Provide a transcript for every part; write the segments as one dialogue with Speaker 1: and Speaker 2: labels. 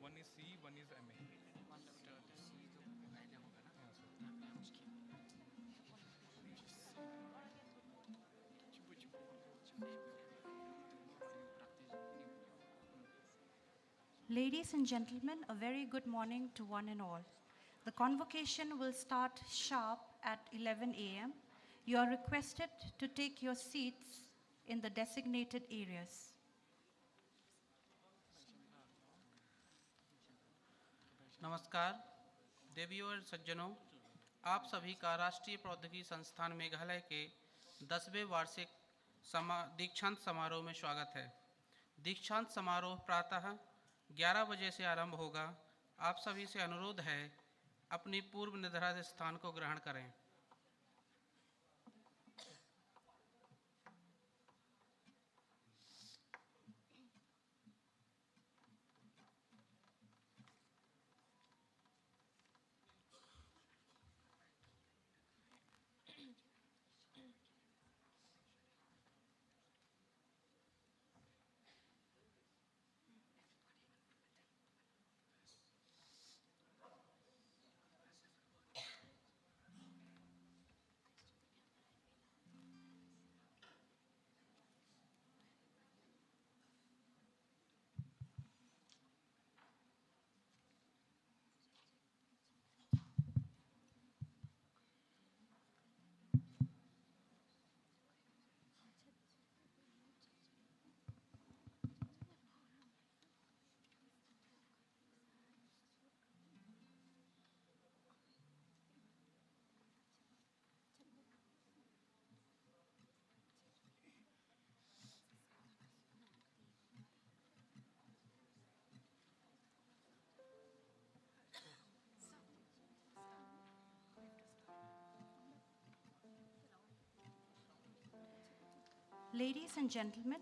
Speaker 1: One is C, one is MA.
Speaker 2: Ladies and gentlemen, a very good morning to one and all. The convocation will start sharp at 11 a.m. You are requested to take your seats in the designated areas.
Speaker 3: नमस्कार देवियों और सज्जनों, आप सभी का राष्ट्रीय प्रौद्योगिकी संस्थान मेघालय के 10वें वार्षिक दीक्षांत समारोह में स्वागत है। दीक्षांत समारोह प्रातः 11 बजे से आरंभ होगा। आप सभी से अनुरोध है अपनी पूर्व निर्धारित स्थान को ग्रहण करें।
Speaker 2: Ladies and gentlemen,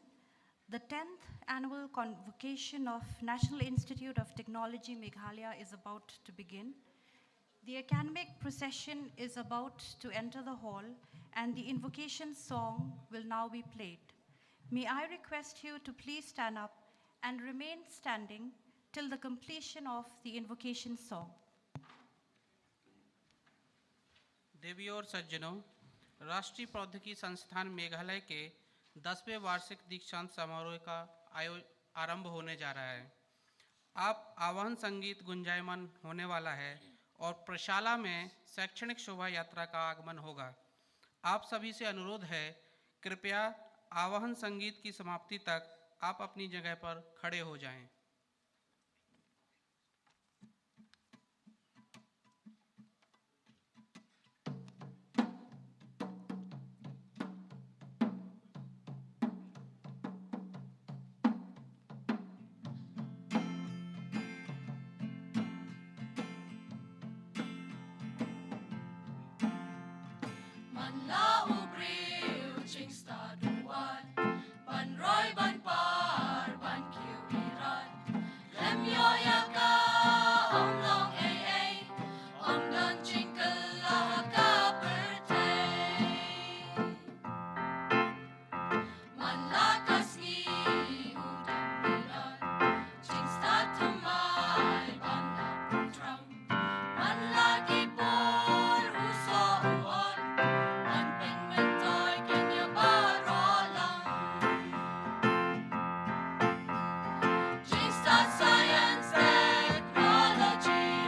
Speaker 2: the 10th annual convocation of National Institute of Technology Meghalaya is about to begin. The academic procession is about to enter the hall and the invocation song will now be played. May I request you to please stand up and remain standing till the completion of the invocation song.
Speaker 3: देवियों और सज्जनों, राष्ट्रीय प्रौद्योगिकी संस्थान मेघालय के 10वें वार्षिक दीक्षांत समारोह का आरंभ होने जा रहा है। आप आवाहन संगीत गुंजायमान होने वाला है और प्रशाला में शैक्षणिक शोभा यात्रा का आगमन होगा। आप सभी से अनुरोध है, कृपया आवाहन संगीत की समाप्ति तक आप अपनी जगह पर खड़े हो जाएं।
Speaker 4: Science, technology.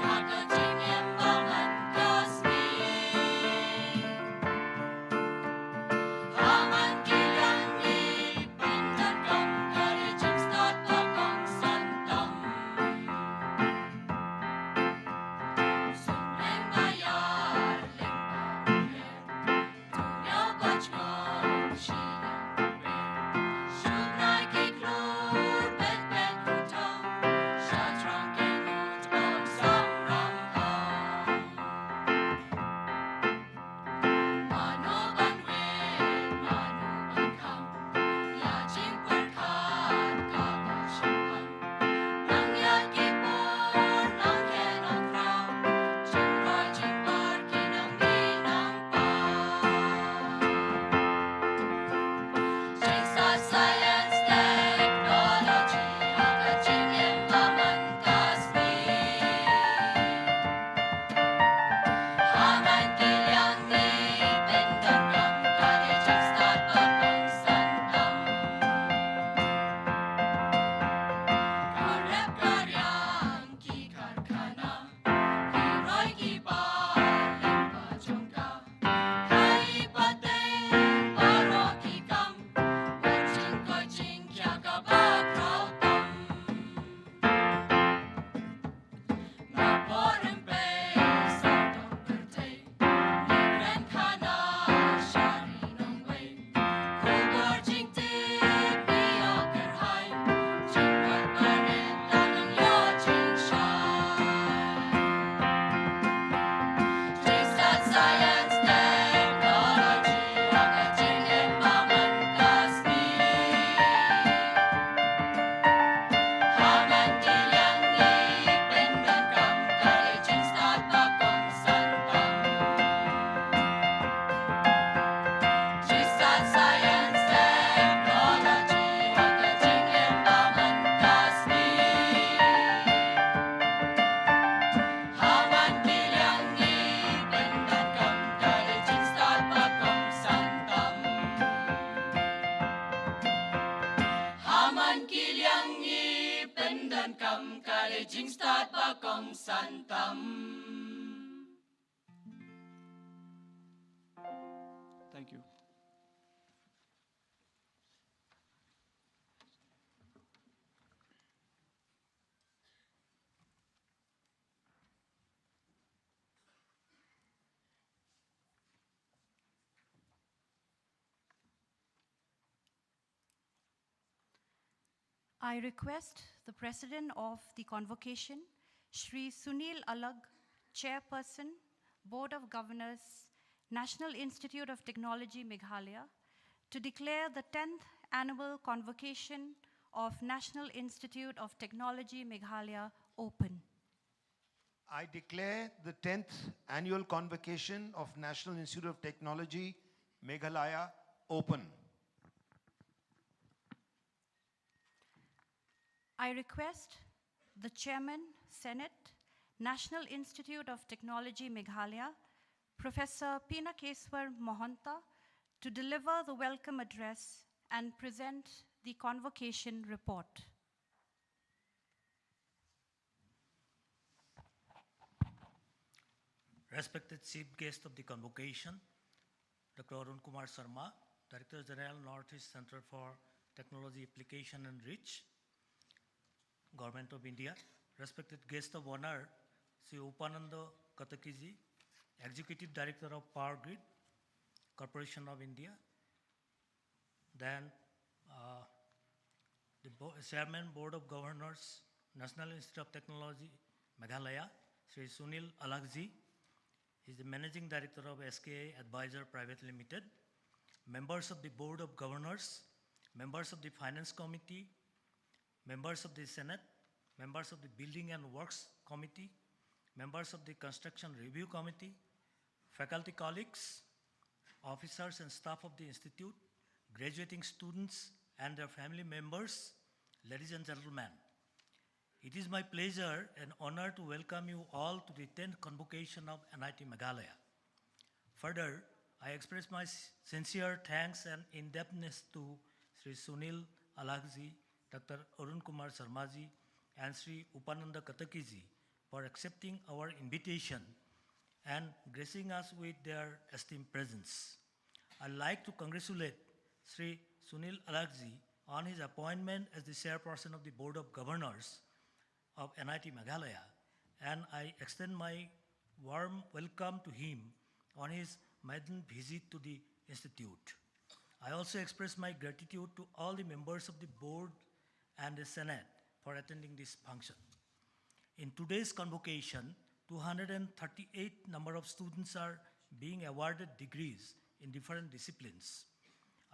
Speaker 4: jing start ba kong santam.
Speaker 5: Thank you.
Speaker 2: I request the President of the Convocation, Shri Sunil Alag, Chairperson, Board of Governors, National Institute of Technology Meghalaya, to declare the 10th Annual Convocation of National Institute of Technology Meghalaya open.
Speaker 6: I declare the 10th Annual Convocation of National Institute of Technology Meghalaya open.
Speaker 2: I request the Chairman, Senate, National Institute of Technology Meghalaya, Professor Pinakeswar Mohanta, to deliver the welcome address and present the convocation report.
Speaker 7: Respected Chief Guest of the Convocation, Dr. Arun Kumar Sharma, Director General Northeast Center for Technology Application and Reach, Government of India. Respected Guest of Honor, Sri Upananda Katakiji, Executive Director of Power Grid, Corporation of India. Then the Chairman, Board of Governors, National Institute of Technology, Meghalaya, Sri Sunil Alagji. He is the Managing Director of SKA Advisor Private Limited. Members of the Board of Governors, members of the Finance Committee, members of the Senate, members of the Building and Works Committee, members of the Construction Review Committee, faculty colleagues, officers and staff of the Institute, graduating students and their family members, ladies and gentlemen. It is my pleasure and honor to welcome you all to the 10th Convocation of NIT Meghalaya. Further, I express my sincere thanks and in-depthness to Sri Sunil Alagji, Dr. Arun Kumar Sharmaji, and Sri Upananda Katakiji for accepting our invitation and gracing us with their esteemed presence. I'd like to congratulate Sri Sunil Alagji on his appointment as the Chairperson of the Board of Governors of NIT Meghalaya, and I extend my warm welcome to him on his maiden visit to the Institute. I also express my gratitude to all the members of the Board and the Senate for attending this function. In today's convocation, 238 number of students are being awarded degrees in different disciplines,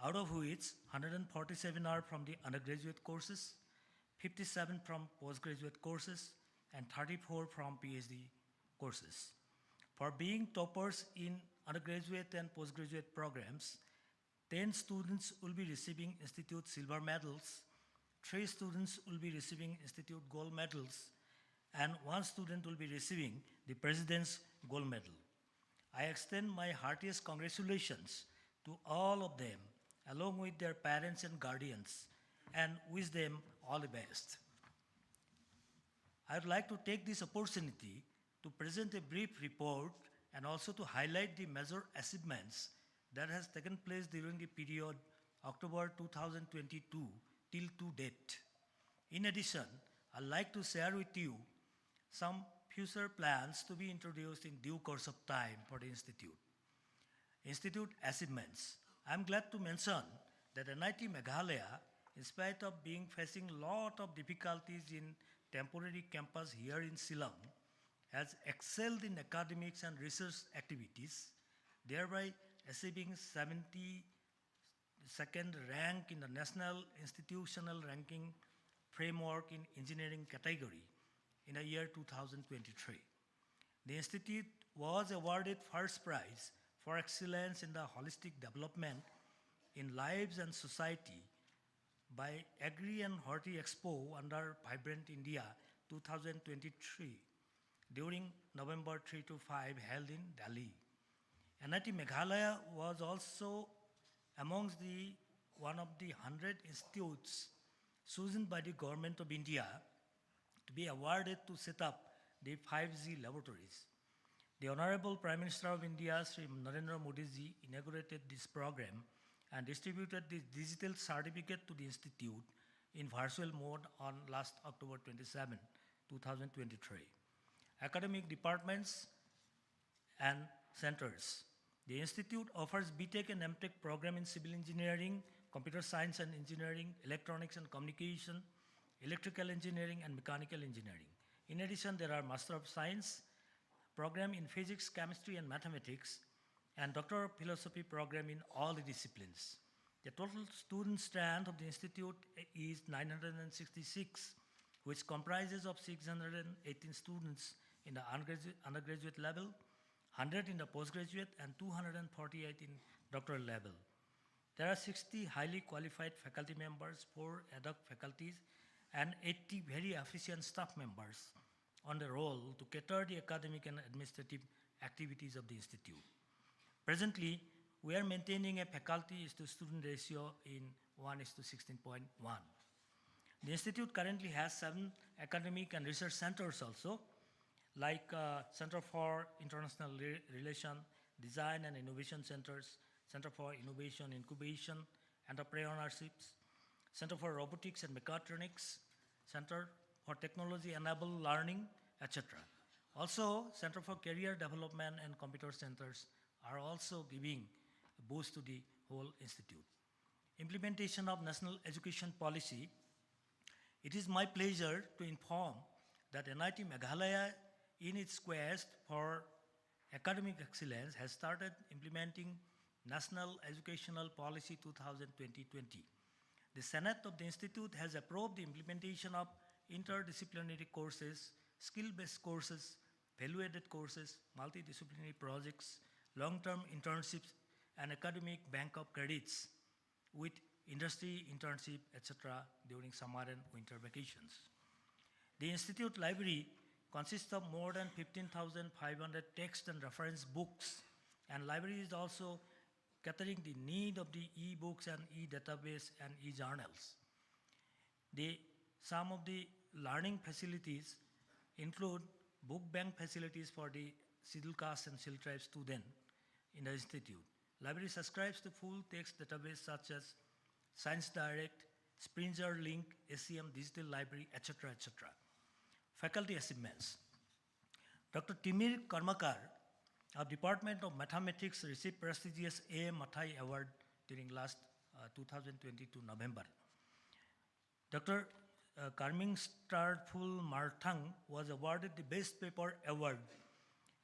Speaker 7: out of which 147 are from the undergraduate courses, 57 from postgraduate courses, and 34 from PhD courses. For being toppers in undergraduate and postgraduate programs, 10 students will be receiving Institute silver medals, 3 students will be receiving Institute gold medals, and 1 student will be receiving the President's gold medal. I extend my heartiest congratulations to all of them, along with their parents and guardians, and wish them all the best. I would like to take this opportunity to present a brief report and also to highlight the major achievements that has taken place during the period October 2022 till to date. In addition, I'd like to share with you some future plans to be introduced in due course of time for the Institute. Institute achievements. I'm glad to mention that NIT Meghalaya, in spite of being facing lot of difficulties in temporary campus here in Shillong, has excelled in academics and research activities, thereby achieving 72nd rank in the National Institutional Ranking Framework in Engineering category in the year 2023. The Institute was awarded first prize for excellence in the holistic development in lives and society by Agri and Horti Expo under Vibrant India 2023 during November 3 to 5 held in Delhi. NIT Meghalaya was also amongst the one of the 100 institutes chosen by the Government of India to to be awarded to set up the 5G laboratories. The Honorable Prime Minister of India, Sri Narendra Modi ji, inaugurated this program and distributed the digital certificate to the institute in virtual mode on last October 27, 2023. Academic departments and centers. The institute offers BTech and MTech program in civil engineering, computer science and engineering, electronics and communication, electrical engineering and mechanical engineering. In addition, there are Master of Science program in physics, chemistry and mathematics, and Doctor of Philosophy program in all the disciplines. The total student strength of the institute is 966, which comprises of 618 students in the undergraduate level, 100 in the postgraduate, and 248 in doctoral level. There are 60 highly qualified faculty members, 4 ad hoc faculties, and 80 very efficient staff members on the roll to cater the academic and administrative activities of the institute. Presently, we are maintaining a faculty to student ratio in 1:16.1. The institute currently has 7 academic and research centers also, like Center for International Relation, Design and Innovation Centers, Center for Innovation Incubation, Entrepreneurships, Center for Robotics and Mechatronics, Center for Technology-Enabled Learning, etc. Also, Center for Career Development and Computer Centers are also giving a boost to the whole institute. Implementation of National Education Policy. It is my pleasure to inform that NIT Meghalaya, in its quest for academic excellence, has started implementing National Educational Policy 2020. The Senate of the Institute has approved the implementation of interdisciplinary courses, skill-based courses, value-added courses, multidisciplinary projects, long-term internships, and academic bank of credits with industry internship, etc. during summer and winter vacations. The Institute library consists of more than 15,500 text and reference books, and library is also catering the need of the e-books and e-database and e-journals. Some of the learning facilities include book bank facilities for the scheduled caste and scheduled tribe student in the institute. Library subscribes to full text database such as Science Direct, Springer Link, SCM Digital Library, etc., etc. Faculty achievements. Dr. Timir Karmakar of Department of Mathematics received prestigious A. Mathai Award during last 2022 November. Dr. Karming Starful Marthang was awarded the Best Paper Award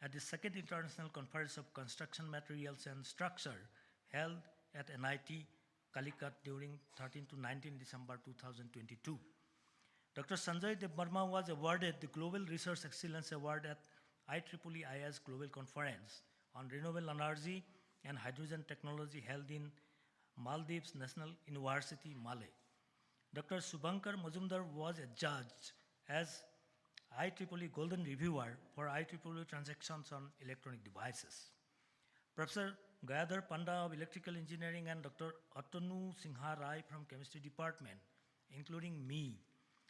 Speaker 7: at the Second International Conference of Construction Materials and Structure held at NIT Calicut during 13 to 19 December 2022. Dr. Sanjay Debbarma was awarded the Global Research Excellence Award at IEEE's Global Conference on Renewable Energy and Hydrogen Technology held in Maldives National University, Malé. Dr. Subhankar Majumdar was adjudged as IEEE Golden Reviewer for IEEE transactions on electronic devices. Professor Gayadhar Panda of Electrical Engineering and Dr. Atanu Singha Rai from Chemistry Department, including me,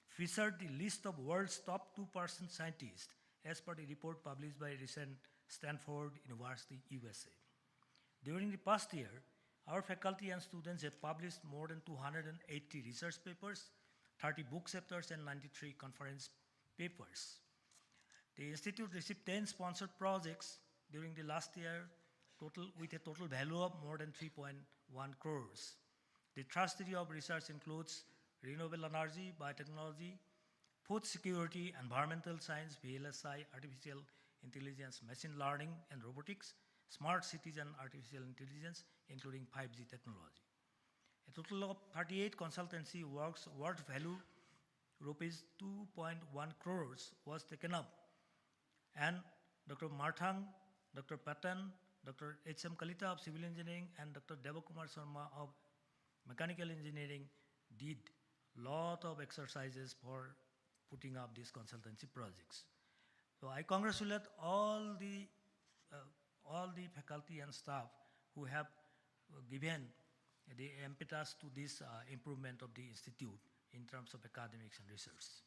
Speaker 7: featured the list of world's top 2% scientists as per the report published by recent Stanford University, USA. During the past year, our faculty and students have published more than 280 research papers, 30 book chapters, and 93 conference papers. The Institute received 10 sponsored projects during the last year, with a total value of more than 3.1 crores. The thrust area of research includes renewable energy, biotechnology, food security, environmental science, VLSI, artificial intelligence, machine learning and robotics, smart cities and artificial intelligence, including 5G technology. A total of 38 consultancy works worth value rupees 2.1 crores was taken up, and Dr. Marthang, Dr. Patan, Dr. H.M. Kalita of Civil Engineering, and Dr. Devakumar Sharma of Mechanical Engineering did lot of exercises for putting up these consultancy projects. So I congratulate all the faculty and staff who have given the impetus to this improvement of the institute in terms of academics and research.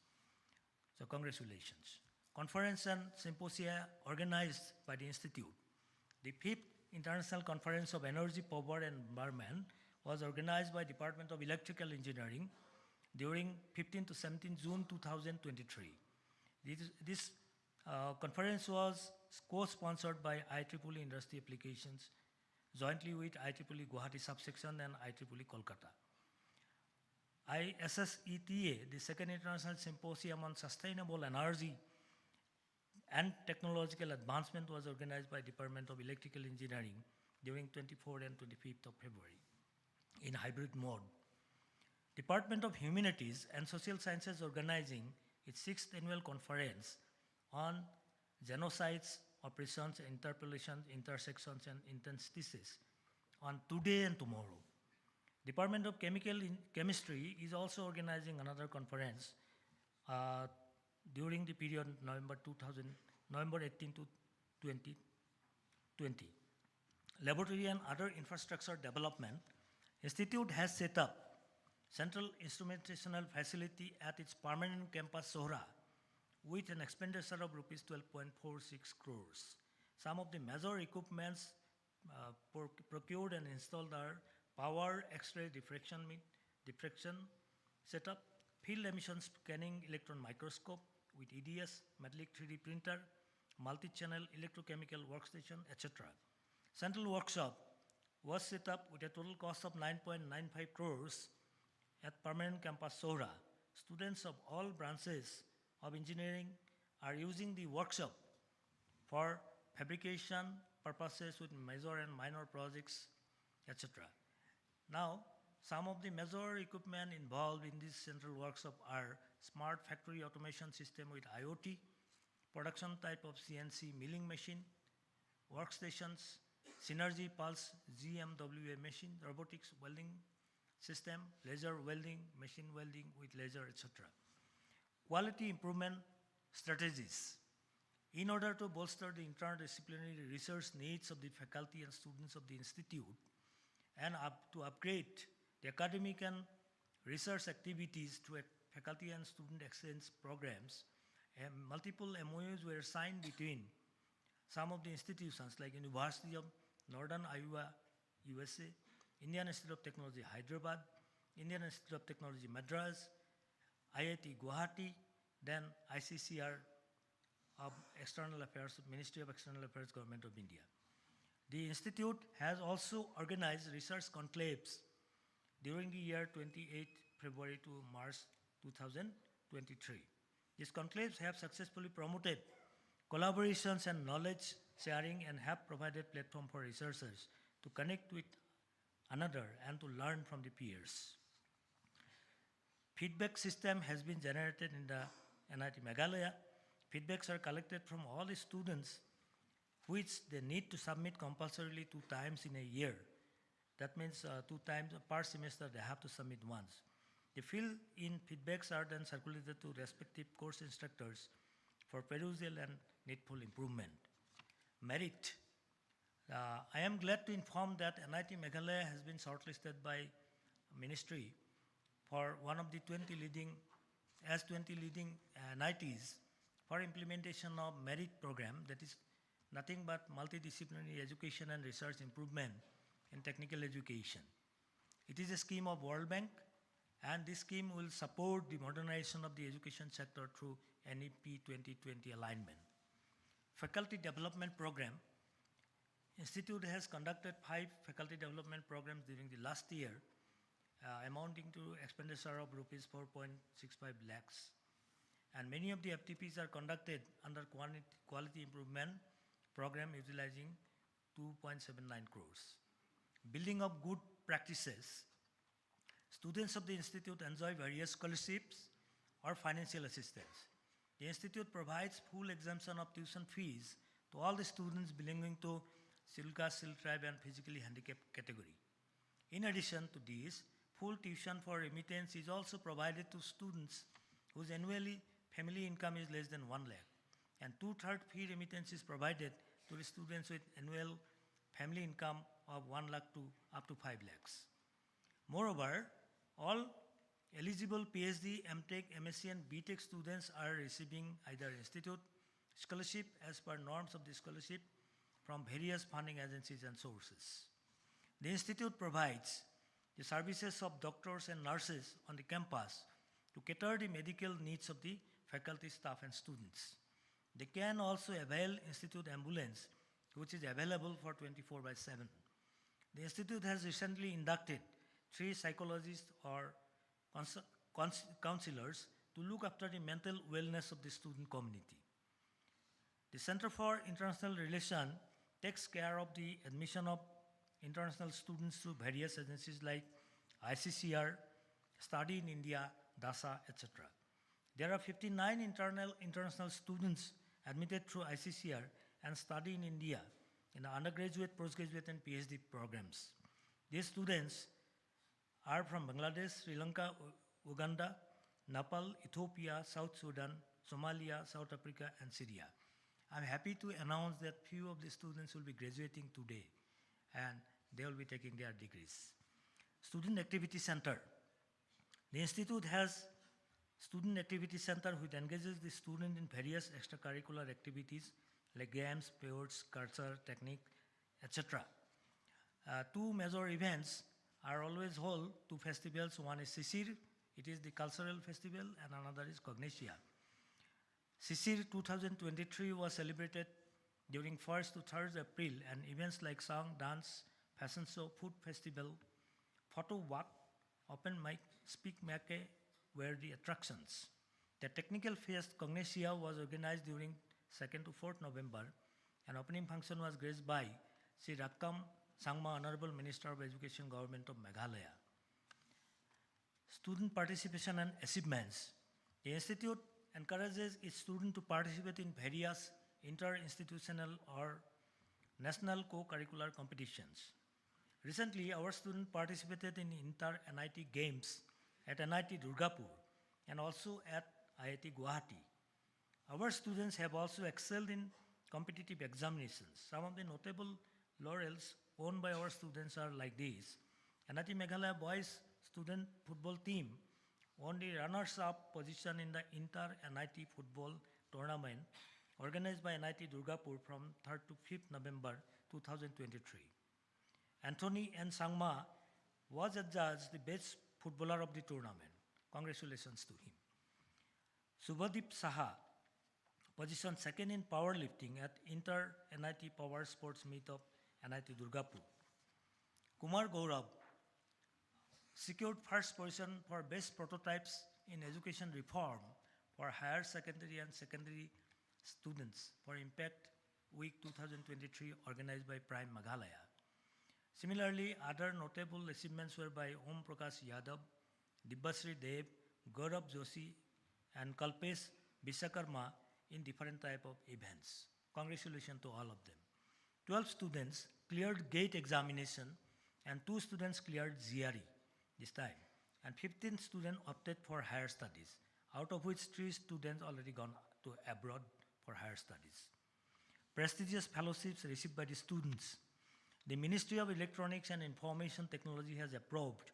Speaker 7: So congratulations. Conference and symposia organized by the Institute. The 5th International Conference of Energy, Power and Environment was organized by Department of Electrical Engineering during 15 to 17 June 2023. This conference was co-sponsored by IEEE Industry Applications jointly with IEEE Guwahati Subsection and IEEE Kolkata. ISSETA, the second International Symposium on Sustainable Energy and Technological Advancement, was organized by Department of Electrical Engineering during 24th and 25th of February in hybrid mode. Department of Humanities and Social Sciences organizing its 6th annual conference on genocides, oppressions, interpolations, intersections, and intensities on today and tomorrow. Department of Chemistry is also organizing another conference during the period November 18 to 2020. Laboratory and other infrastructure development. Institute has set up central instrumentational facility at its permanent campus Sohra with an expenditure of rupees 12.46 crores. Some of the major equipments procured and installed are power X-ray diffraction setup, field emission scanning electron microscope with EDS, metallic 3D printer, multi-channel electrochemical workstation, etc. Central workshop was set up with a total cost of 9.95 crores at permanent campus Sohra. Students of all branches of engineering are using the workshop for fabrication purposes with major and minor projects, etc. Now, some of the major equipment involved in this central workshop are smart factory automation system with IoT, production type of CNC milling machine, workstations, Synergy Pulse GMWA machine, robotics welding system, laser welding, machine welding with laser, etc. Quality improvement strategies. In order to bolster the interdisciplinary research needs of the faculty and students of the institute and to upgrade the academic and research activities through faculty and student exchange programs, multiple MOUs were signed between some of the institutions like University of Northern Iowa, USA, Indian Institute of Technology, Hyderabad, Indian Institute of Technology, Madras, IIT Guwahati, then ICCR of External Affairs, Ministry of External Affairs, Government of India. The institute has also organized research conclaves during the year 28 February to March 2023. These conclaves have successfully promoted collaborations and knowledge sharing and have provided platform for researchers to connect with another and to learn from the peers. Feedback system has been generated in the NIT Meghalaya. Feedbacks are collected from all the students which they need to submit compulsorily 2 times in a year. That means 2 times per semester they have to submit once. The fill-in feedbacks are then circulated to respective course instructors for perusal and needful improvement. Merit. I am glad to inform that NIT Meghalaya has been shortlisted by Ministry for one of the 20 leading NITs for implementation of merit program, that is nothing but multidisciplinary education and research improvement in technical education. It is a scheme of World Bank, and this scheme will support the modernization of the education sector through NEP 2020 alignment. Faculty development program. Institute has conducted 5 faculty development programs during the last year, amounting to expenditure of rupees 4.65 lakhs. And many of the FTPs are conducted under quality improvement program utilizing 2.79 crores. Building of good practices. Students of the institute enjoy various scholarships or financial assistance. The institute provides full exemption of tuition fees to all the students belonging to scheduled caste, scheduled tribe, and physically handicapped category. In addition to this, full tuition for remittance is also provided to students whose annually family income is less than 1 lakh, and 2/3 fee remittance is provided to the students with annual family income of 1 lakh to up to 5 lakhs. Moreover, all Eligible PhD, MTech, MSc and BTech students are receiving either institute scholarship as per norms of the scholarship from various funding agencies and sources. The institute provides the services of doctors and nurses on the campus to cater the medical needs of the faculty, staff and students. They can also avail institute ambulance, which is available for 24/7. The institute has recently inducted 3 psychologists or counselors to look after the mental wellness of the student community. The Center for International Relations takes care of the admission of international students through various agencies like ICCR, Study in India, DASA, etc. There are 59 international students admitted through ICCR and Study in India in the undergraduate, postgraduate and PhD programs. These students are from Bangladesh, Sri Lanka, Uganda, Nepal, Ethiopia, South Sudan, Somalia, South Africa and Syria. I'm happy to announce that few of the students will be graduating today and they will be taking their degrees. Student Activity Center. The institute has Student Activity Center which engages the student in various extracurricular activities like games, sports, culture, technique, etc. 2 major events are always held, 2 festivals. One is Sisir, it is the cultural festival, and another is Cognitia. Sisir 2023 was celebrated during 1st to 3rd April, and events like song, dance, fashion show, food festival, photo walk, open mic, speak make were the attractions. The technical fest Cognitia was organized during 2nd to 4th November, and opening function was graced by Sri Rakkam Sangma, Honorable Minister of Education, Government of Meghalaya. Student participation and achievements. The institute encourages its students to participate in various inter-institutional or national co-curricular competitions. Recently, our students participated in inter-NIT games at NIT Durgapur and also at IIT Guwahati. Our students have also excelled in competitive examinations. Some of the notable laurels won by our students are like these. NIT Meghalaya boys student football team won the runners-up position in the inter-NIT football tournament organized by NIT Durgapur from 3rd to 5th November 2023. Anthony N. Sangma was adjudged the best footballer of the tournament. Congratulations to him. Subhadeep Saha, position 2nd in powerlifting at Inter-NIT Power Sports Meet of NIT Durgapur. Kumar Gaurav secured 1st position for best prototypes in education reform for higher secondary and secondary students for Impact Week 2023 organized by Prime Meghalaya. Similarly, other notable achievements were by Om Prakash Yadav, Dibbasri Dev, Gaurav Joshi, and Kalpesh Bishakarma in different type of events. Congratulations to all of them. 12 students cleared GATE examination and 2 students cleared GRE this time, and 15 students opted for higher studies, out of which 3 students already gone to abroad for higher studies. Prestigious fellowships received by the students. The Ministry of Electronics and Information Technology has approved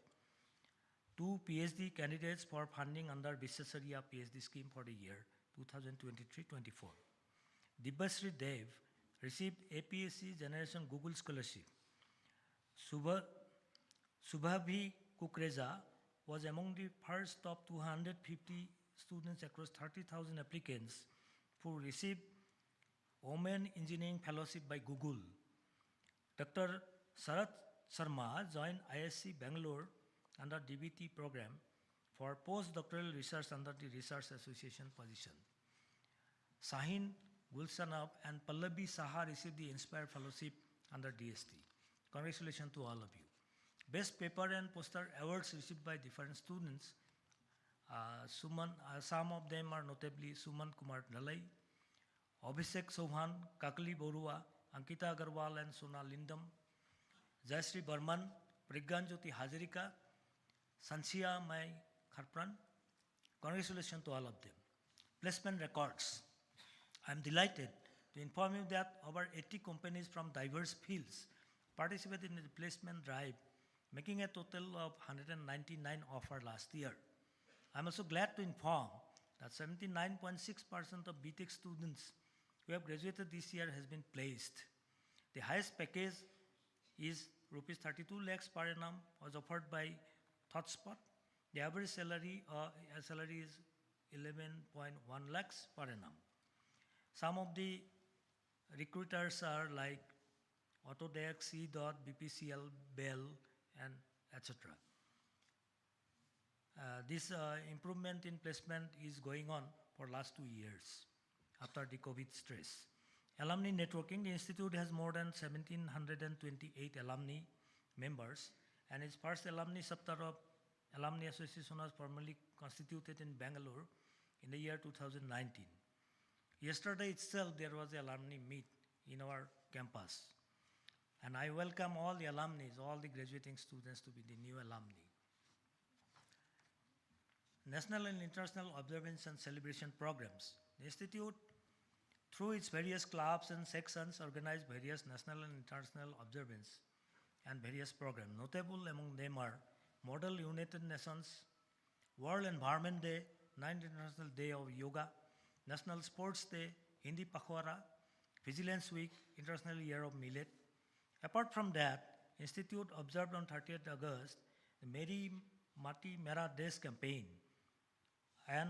Speaker 7: 2 PhD candidates for funding under Vishesariya PhD scheme for the year 2023-24. Dibbasri Dev received APSC Generation Google Scholarship. Subhavi Kukreja was among the first top 250 students across 30,000 applicants who received Women Engineering Fellowship by Google. Dr. Sarat Sharma joined ISC Bangalore under DBT program for postdoctoral research under the Research Association position. Sahin Gulsanab and Pallavi Saha received the Inspire Fellowship under DST. Congratulations to all of you. Best paper and poster awards received by different students. Some of them are notably Suman Kumar Dalai, Abhishek Sohan, Kakali Borua, Ankita Agarwal and Sona Lindam, Jayasri Burman, Prigyanjyoti Hazarika, Sanchia Mai Kharpran. Congratulations to all of them. Placement records. I am delighted to inform you that over 80 companies from diverse fields participated in the placement drive, making a total of 199 offers last year. I'm also glad to inform that 79.6% of BTech students who have graduated this year has been placed. The highest package is rupees 32 lakhs per annum was offered by ThoughtSpot. The average salary is 11.1 lakhs per annum. Some of the recruiters are like Autodesk, C-Dot, BPCL, Bell, and etc. This improvement in placement is going on for last 2 years after the COVID stress. Alumni networking, the institute has more than 1,728 alumni members, and its first alumni Saptar of Alumni Association was formally constituted in Bangalore in the year 2019. Yesterday itself there was an alumni meet in our campus, and I welcome all the alumni, all the graduating students to be the new alumni. National and international observance and celebration programs. The institute, through its various clubs and sections, organize various national and international observance and various programs. Notable among them are Model United Nations, World Environment Day, 9th International Day of Yoga, National Sports Day, Hindi Pakhwara, Vigilance Week, International Year of Millet. Apart from that, Institute observed on 30th August the Meri Mati Mera Desh campaign, and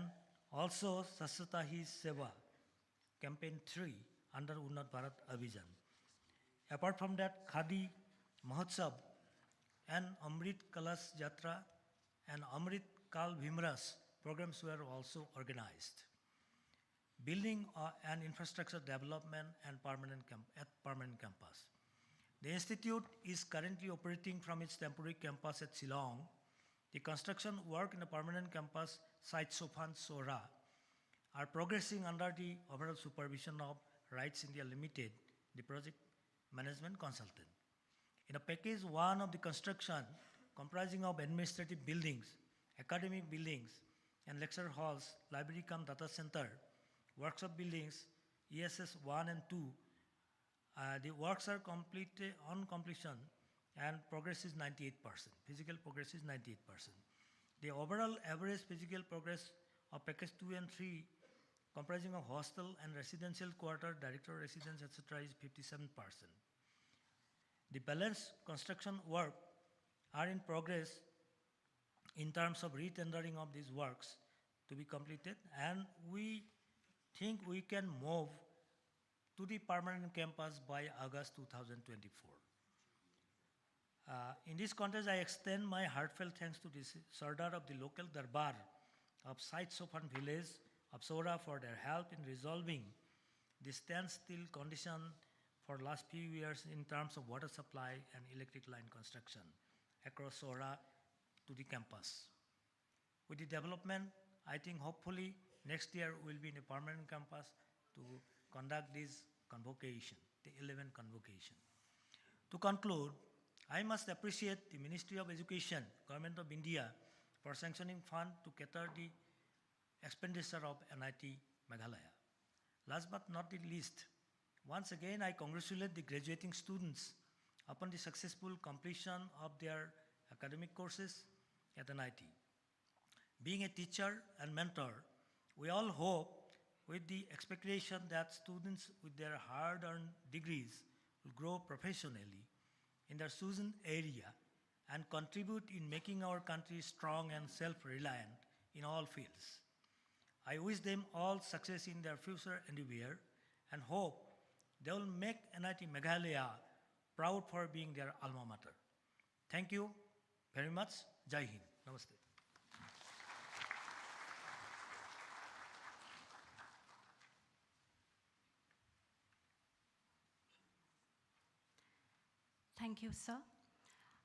Speaker 7: also Saswata Hi Seva campaign 3 under Unnat Bharat Abhijan. Apart from that, Khadi Mahotsav and Amrit Kalash Jatra and Amrit Kal Bhimras programs were also organized. Building and infrastructure development and permanent campus. The institute is currently operating from its temporary campus at Shillong. The construction work in the permanent campus site Sofan Sora are progressing under the overall supervision of Rights India Limited, the project management consultant. In a package 1 of the construction comprising of administrative buildings, academic buildings, and lecture halls, library cum data center, workshop buildings, ESS 1 and 2, the works are completed on completion and progress is 98%. Physical progress is 98%. The overall average physical progress of package 2 and 3 comprising of hostel and residential quarter, director residence, etc. is 57%. The balance construction work are in progress in terms of retendering of these works to be completed, and we think we can move to the permanent campus by August 2024. In this context, I extend my heartfelt thanks to the Sardar of the local Darbar of Site Sofan village of Sora for their help in resolving the standstill condition for last few years in terms of water supply and electric line construction across Sora to the campus. With the development, I think hopefully next year we'll be in a permanent campus to conduct this convocation, the 11th convocation. To conclude, I must appreciate the Ministry of Education, Government of India, for sanctioning fund to cater the expenditure of NIT Meghalaya. Last but not the least, once again I congratulate the graduating students upon the successful completion of their academic courses at NIT. Being a teacher and mentor, we all hope with the expectation that students with their hard-earned degrees will grow professionally in their chosen area and contribute in making our country strong and self-reliant in all fields. I wish them all success in their future endeavor and hope they will make NIT Meghalaya proud for being their alma mater. Thank you very much. Jai Hind. Namaste.
Speaker 2: Thank you, sir.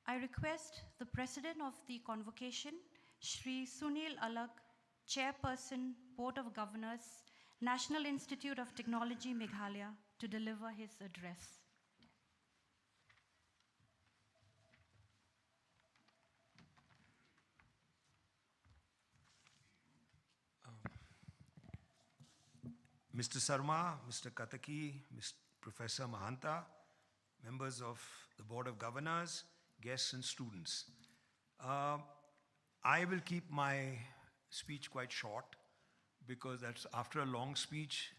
Speaker 2: I request the President of the Convocation, Shri Sunil Alag, Chairperson, Board of Governors, National Institute of Technology, Meghalaya, to deliver his address.
Speaker 6: Mr. Sarma, Mr. Kataki, Professor Mahanta, members of the Board of Governors, guests and students. I will keep my speech quite short, because that's after a long speech,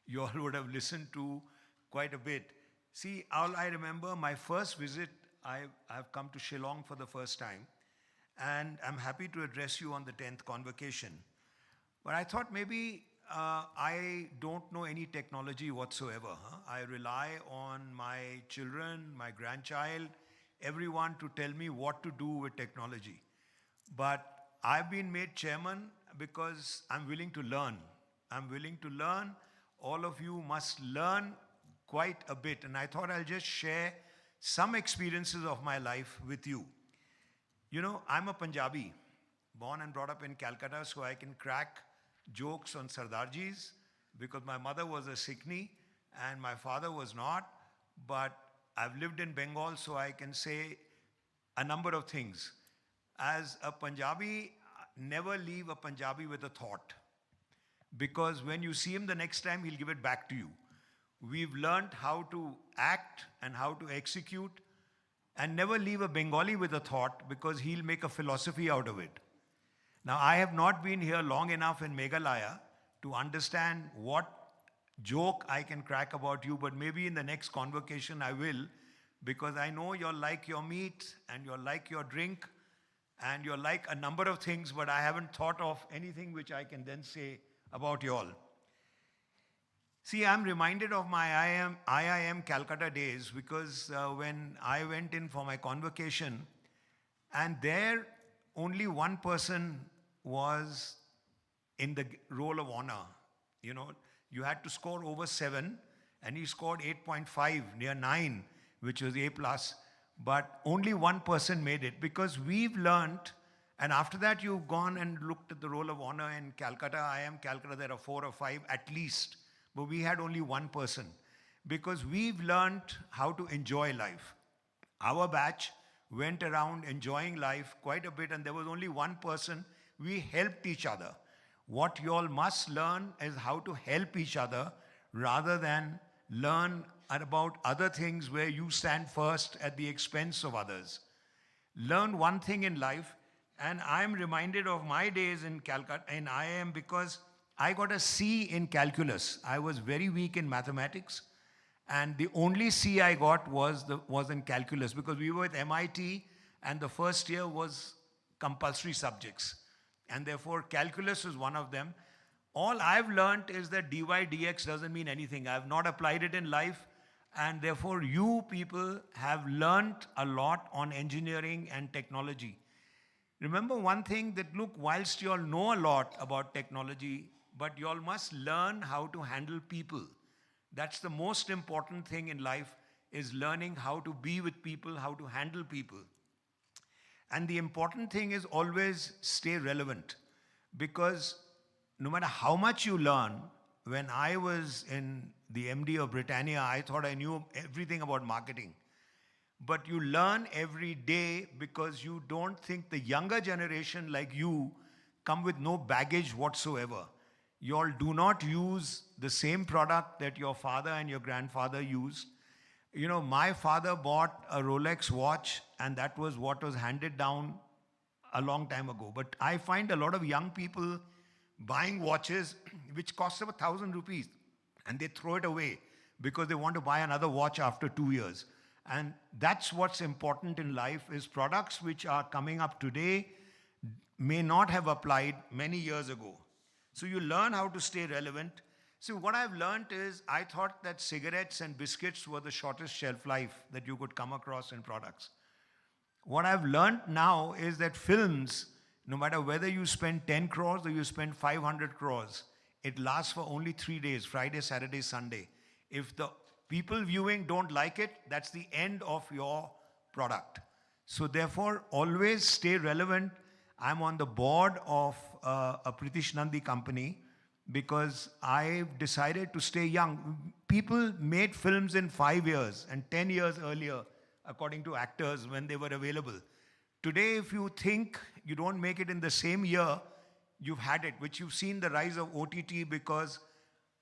Speaker 6: you all would have listened to quite a bit. See, all I remember, my first visit, I've come to Shillong for the first time, and I'm happy to address you on the 10th convocation. But I thought maybe I don't know any technology whatsoever. I rely on my children, my grandchild, everyone to tell me what to do with technology. But I've been made chairman because I'm willing to learn. I'm willing to learn. All of you must learn quite a bit. And I thought I'll just share some experiences of my life with you. You know, I'm a Punjabi, born and brought up in Calcutta, so I can crack jokes on Sardarjis because my mother was a Sikhni and my father was not. But I've lived in Bengal, so I can say a number of things. As a Punjabi, never leave a Punjabi with a thought, because when you see him the next time, he'll give it back to you. We've learned how to act and how to execute, and never leave a Bengali with a thought, because he'll make a philosophy out of it. Now, I have not been here long enough in Meghalaya to understand what joke I can crack about you, but maybe in the next convocation I will, because I know you'll like your meat and you'll like your drink and you'll like a number of things, but I haven't thought of anything which I can then say about you all. See, I'm reminded of my IIM Calcutta days, because when I went in for my convocation, and there only one person was in the role of honor. You know, you had to score over 7, and he scored 8.5, near 9, which was A+. But only one person made it, because we've learned, and after that you've gone and looked at the roll of honor in Calcutta, IIM Calcutta, there are 4 or 5 at least, but we had only one person, because we've learned how to enjoy life. Our batch went around enjoying life quite a bit, and there was only one person. We helped each other. What you all must learn is how to help each other, rather than learn about other things where you stand first at the expense of others. Learn one thing in life, and I'm reminded of my days in Calcutta, in IIM, because I got a C in calculus. I was very weak in mathematics, and the only C I got was in calculus, because we were at MIT, and the first year was compulsory subjects, and therefore calculus was one of them. All I've learned is that dy dx doesn't mean anything. I've not applied it in life, and therefore you people have learned a lot on engineering and technology. Remember one thing, that look, whilst you all know a lot about technology, but you all must learn how to handle people. That's the most important thing in life, is learning how to be with people, how to handle people. And the important thing is always stay relevant, because no matter how much you learn, when I was in the MD of Britannia, I thought I knew everything about marketing. But you learn every day, because you don't think the younger generation like you come with no baggage whatsoever. You all do not use the same product that your father and your grandfather used. You know, my father bought a Rolex watch, and that was what was handed down a long time ago. But I find a lot of young people buying watches which cost them 1,000 rupees, and they throw it away because they want to buy another watch after 2 years. And that's what's important in life, is products which are coming up today may not have applied many years ago. So you learn how to stay relevant. So what I've learned is, I thought that cigarettes and biscuits were the shortest shelf life that you could come across in products. What I've learned now is that films, no matter whether you spend 10 crores or you spend 500 crores, it lasts for only 3 days, Friday, Saturday, Sunday. If the people viewing don't like it, that's the end of your product. So therefore, always stay relevant. I'm on the board of a Pritish Nandi company, because I've decided to stay young. People made films in 5 years and 10 years earlier, according to actors, when they were available. Today, if you think you don't make it in the same year, you've had it, which you've seen the rise of OTT, because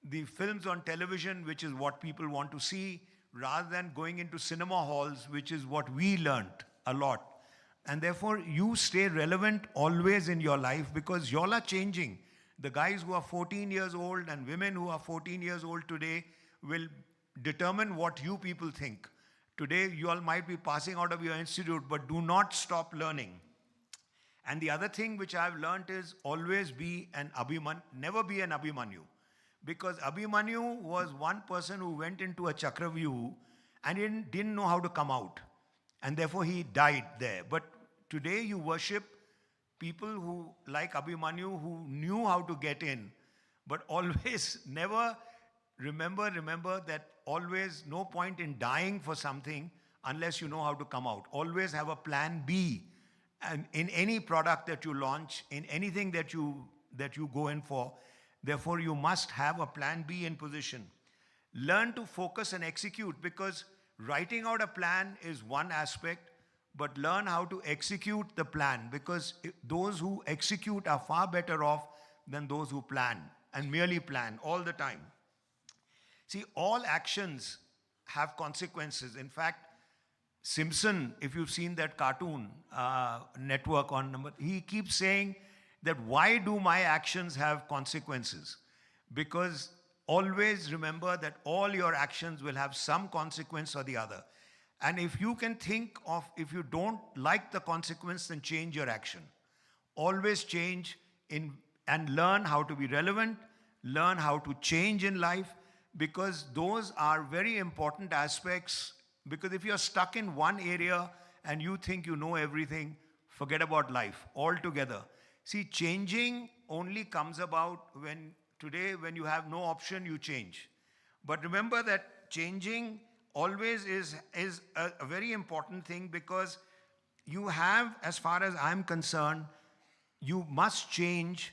Speaker 6: the films on television, which is what people want to see, rather than going into cinema halls, which is what we learned a lot. And therefore, you stay relevant always in your life because y'all are changing. The guys who are 14 years old and women who are 14 years old today will determine what you people think. Today, you all might be passing out of your institute, but do not stop learning. And the other thing which I've learned is always be an Abhimanyu, never be an Abhimanyu. Because Abhimanyu was one person who went into a Chakravyuh and he didn't know how to come out. And therefore he died there. But today you worship people who, like Abhimanyu, who knew how to get in. But always never remember that always no point in dying for something unless you know how to come out. Always have a plan B. And in any product that you launch, in anything that you go in for, therefore you must have a plan B in position. Learn to focus and execute, because writing out a plan is one aspect, but learn how to execute the plan, because those who execute are far better off than those who plan and merely plan all the time. See, all actions have consequences. In fact, Simpson, if you've seen that cartoon network on number, he keeps saying that why do my actions have consequences? Because always remember that all your actions will have some consequence or the other. And if you can think of, if you don't like the consequence, then change your action. Always change and learn how to be relevant, learn how to change in life, because those are very important aspects. Because if you're stuck in one area and you think you know everything, forget about life altogether. See, changing only comes about when you have no option, you change. But remember that changing always is a very important thing, because you have, as far as I'm concerned, you must change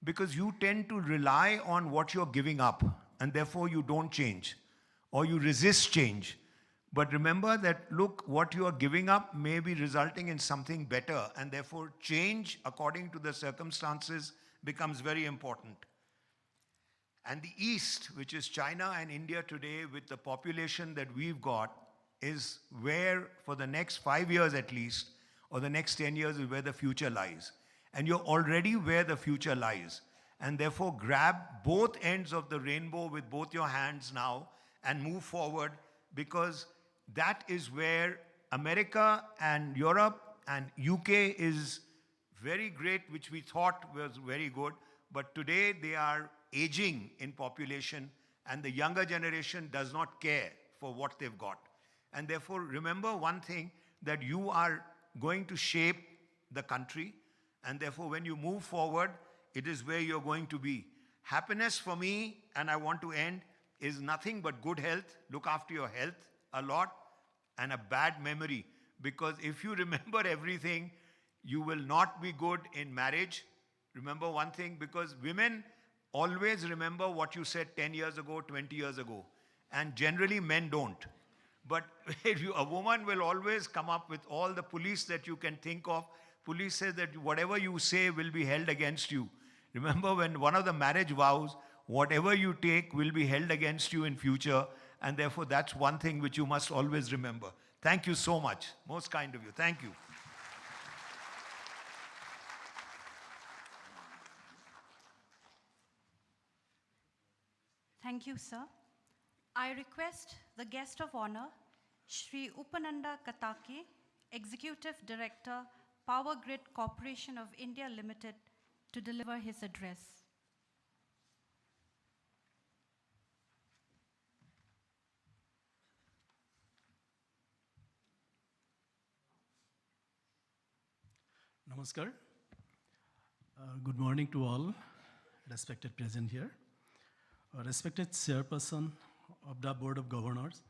Speaker 6: because you tend to rely on what you're giving up, and therefore you don't change or you resist change. But remember that, look, what you are giving up may be resulting in something better, and therefore change according to the circumstances becomes very important. And the East, which is China and India today, with the population that we've got, is where, for the next 5 years at least, or the next 10 years, is where the future lies. And you're already where the future lies. And therefore grab both ends of the rainbow with both your hands now and move forward, because that is where America and Europe and UK is very great, which we thought was very good. But today they are aging in population, and the younger generation does not care for what they've got. And therefore, remember one thing, that you are going to shape the country, and therefore when you move forward, it is where you're going to be. Happiness for me, and I want to end, is nothing but good health. Look after your health a lot, and a bad memory. Because if you remember everything, you will not be good in marriage. Remember one thing, because women always remember what you said 10 years ago, 20 years ago. And generally men don't. But a woman will always come up with all the police that you can think of. Police says that whatever you say will be held against you. Remember, when one of the marriage vows, whatever you take will be held against you in future. And therefore, that's one thing which you must always remember. Thank you so much. Most kind of you. Thank you.
Speaker 2: Thank you, sir. I request the guest of honor, Shri Upananda Katake, Executive Director, Power Grid Corporation of India Limited, to deliver his address.
Speaker 5: Namaskar. Good morning to all respected present here. Respected Chairperson of the Board of Governors,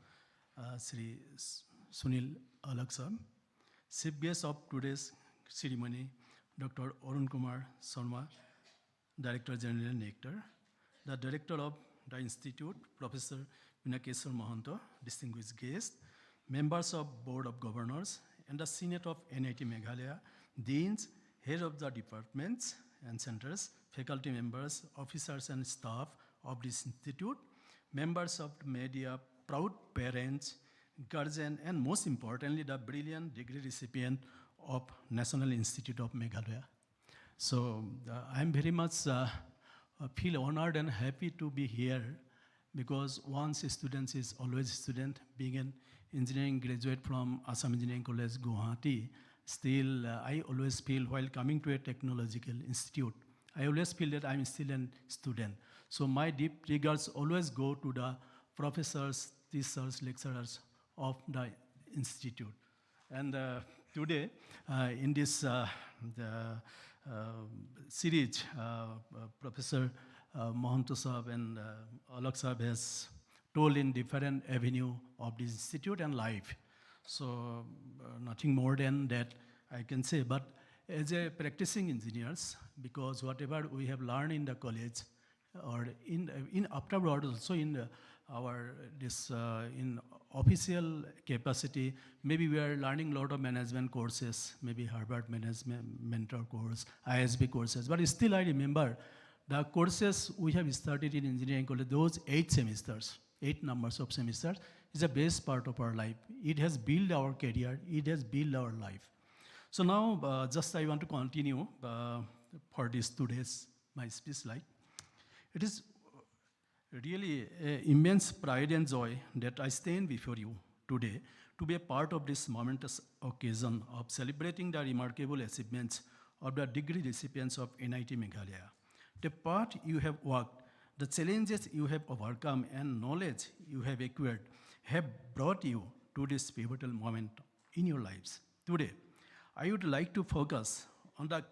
Speaker 5: Sri Sunil Alagh sir, Chief Guest of today's ceremony, Dr. Arun Kumar Sharma, Director General Nectar, the Director of the Institute, Professor Vinakeshwar Mahanto, distinguished guests, members of Board of Governors, and the Senate of NIT Meghalaya, deans, heads of the departments and centers, faculty members, officers and staff of this institute, members of the media, proud parents, guardians, and most importantly, the brilliant degree recipient of National Institute of Meghalaya. So I'm very much feel honored and happy to be here because once a student is always a student. Being an engineering graduate from Assam Engineering College, Guwahati, still I always feel while coming to a technological institute, I always feel that I'm still a student. So my deep regards always go to the professors, teachers, lecturers of the institute. And today, in this series, Professor Mohanto Saab and Alok Saab has told in different avenue of this institute and life. So nothing more than that I can say. But as a practicing engineers, because whatever we have learned in the college or in afterward also in our this in official capacity, maybe we are learning a lot of management courses, maybe Harvard Management Mentor course, ISB courses, but still I remember the courses we have started in engineering college, those 8 semesters, 8 numbers of semesters is the best part of our life. It has built our career, it has built our life. So now just I want to continue for this today's my speech like. It is really immense pride and joy that I stand before you today to be a part of this momentous occasion of celebrating the remarkable achievements of the degree recipients of NIT Meghalaya. The part you have worked, the challenges you have overcome, and knowledge you have acquired have brought you to this pivotal moment in your lives. Today, I would like to focus on the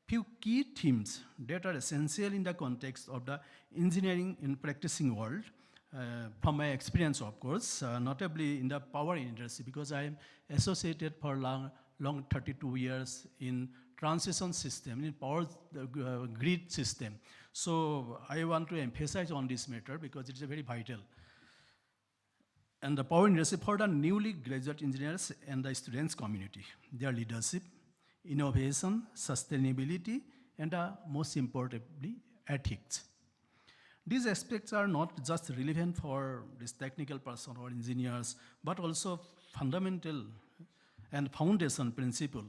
Speaker 5: few key themes that are essential in the context of the engineering in practicing world, from my experience, of course, notably in the power industry, because I am associated for long 32 years in transition system, in power grid system. So I want to emphasize on this matter because it's a very vital. And the power industry for the newly graduate engineers and the students community, their leadership, innovation, sustainability, and most importantly, ethics. These aspects are not just relevant for this technical person or engineers, but also fundamental and foundation principle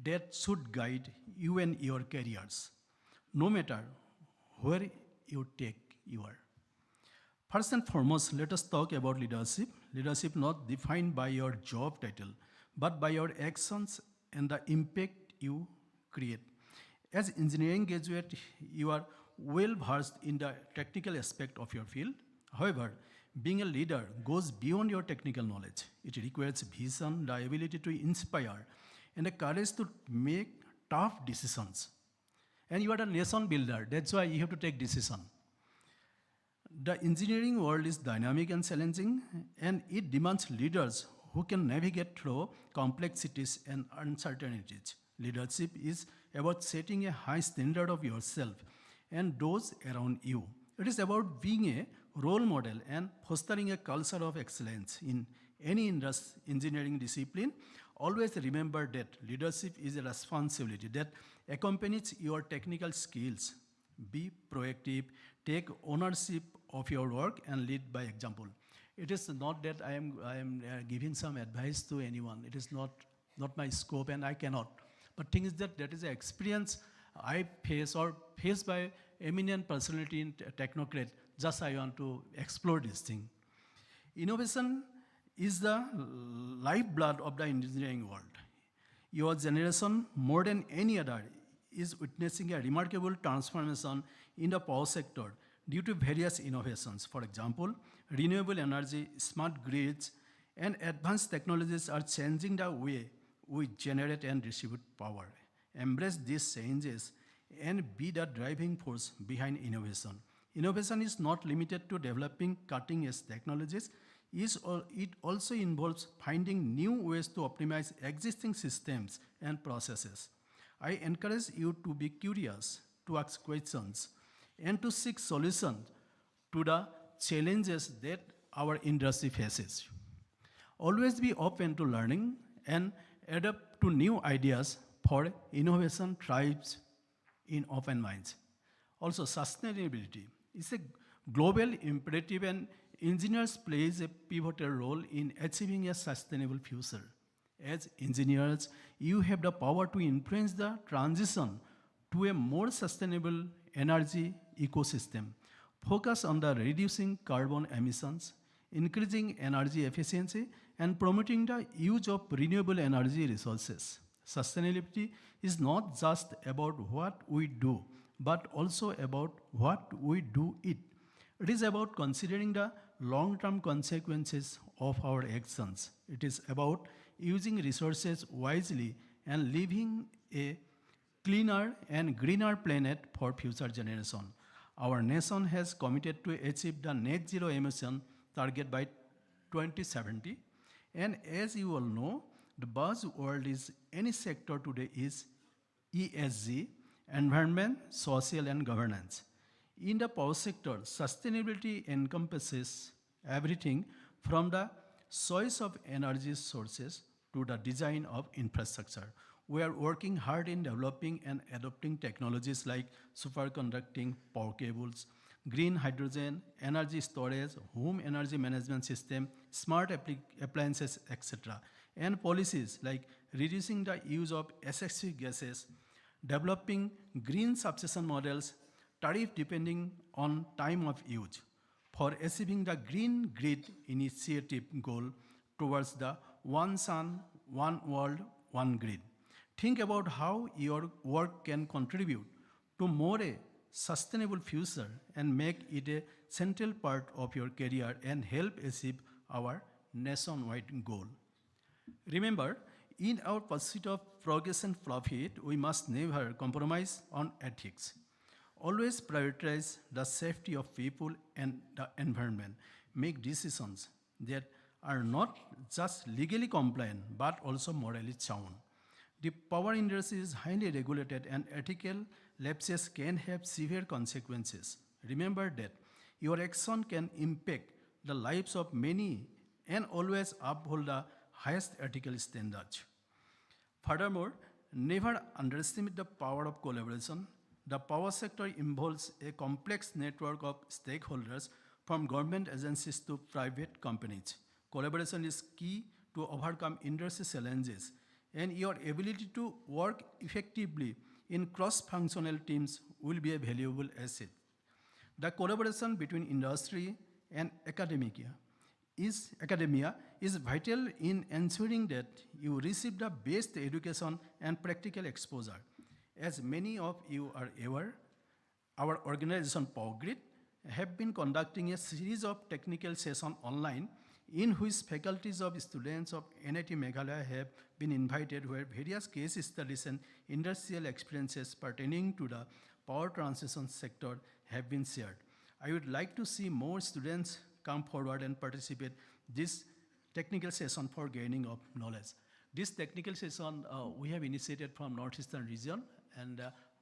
Speaker 5: that should guide you and your careers, no matter where you take your. First and foremost, let us talk about leadership. Leadership not defined by your job title, but by your actions and the impact you create. As engineering graduate, you are well versed in the technical aspect of your field. However, being a leader goes beyond your technical knowledge. It requires vision, the ability to inspire, and the courage to make tough decisions. And you are a nation builder, that's why you have to take decisions. The engineering world is dynamic and challenging, and it demands leaders who can navigate through complexities and uncertainties. Leadership is about setting a high standard of yourself and those around you. It is about being a role model and fostering a culture of excellence in any engineering discipline. Always remember that leadership is a responsibility that accompanies your technical skills. Be proactive, take ownership of your work, and lead by example. It is not that I am giving some advice to anyone. It is not my scope, and I cannot. But thing is that is an experience I face or faced by eminent personality in technocrat. Just I want to explore this thing. Innovation is the lifeblood of the engineering world. Your generation, more than any other, is witnessing a remarkable transformation in the power sector due to various innovations. For example, renewable energy, smart grids, and advanced technologies are changing the way we generate and distribute power. Embrace these changes and be the driving force behind innovation. Innovation is not limited to developing cutting-edge technologies. It also involves finding new ways to optimize existing systems and processes. I encourage you to be curious, to ask questions, and to seek solutions to the challenges that our industry faces. Always be open to learning and adapt to new ideas, for innovation thrives in open minds. Also, sustainability is a global imperative, and engineers plays a pivotal role in achieving a sustainable future. as engineers, you have the power to influence the transition to a more sustainable energy ecosystem. Focus on the reducing carbon emissions, increasing energy efficiency, and promoting the use of renewable energy resources. Sustainability is not just about what we do, but also about what we do it. It is about considering the long-term consequences of our actions. It is about using resources wisely and leaving a cleaner and greener planet for future generations. Our nation has committed to achieve the net zero emission target by 2070. And as you all know, the buzzword is any sector today is ESG, environment, social and governance. In the power sector, sustainability encompasses everything from the choice of energy sources to the design of infrastructure. We are working hard in developing and adopting technologies like superconducting power cables, green hydrogen, energy storage, home energy management system, smart appliances, etc. And policies like reducing the use of SXV gases, developing green substation models, tariff depending on time of use, for achieving the Green Grid initiative goal towards the one sun, one world, one grid. Think about how your work can contribute to more a sustainable future and make it a central part of your career and help achieve our nationwide goal. Remember, in our pursuit of progress and profit, we must never compromise on ethics. Always prioritize the safety of people and the environment. Make decisions that are not just legally compliant, but also morally sound. The power industry is highly regulated and ethical lapses can have severe consequences. Remember that your action can impact the lives of many and always uphold the highest ethical standards. Furthermore, never underestimate the power of collaboration. The power sector involves a complex network of stakeholders from government agencies to private companies. Collaboration is key to overcome industry challenges, and your ability to work effectively in cross-functional teams will be a valuable asset. The collaboration between industry and academia is vital in ensuring that you receive the best education and practical exposure. As many of you are aware, our organization PowerGrid have been conducting a series of technical sessions online in which faculties of students of NIT Meghalaya have been invited, where various case studies and industrial experiences pertaining to the power transition sector have been shared. I would like to see more students come forward and participate this technical session for gaining of knowledge. This technical session we have initiated from Northeastern region, and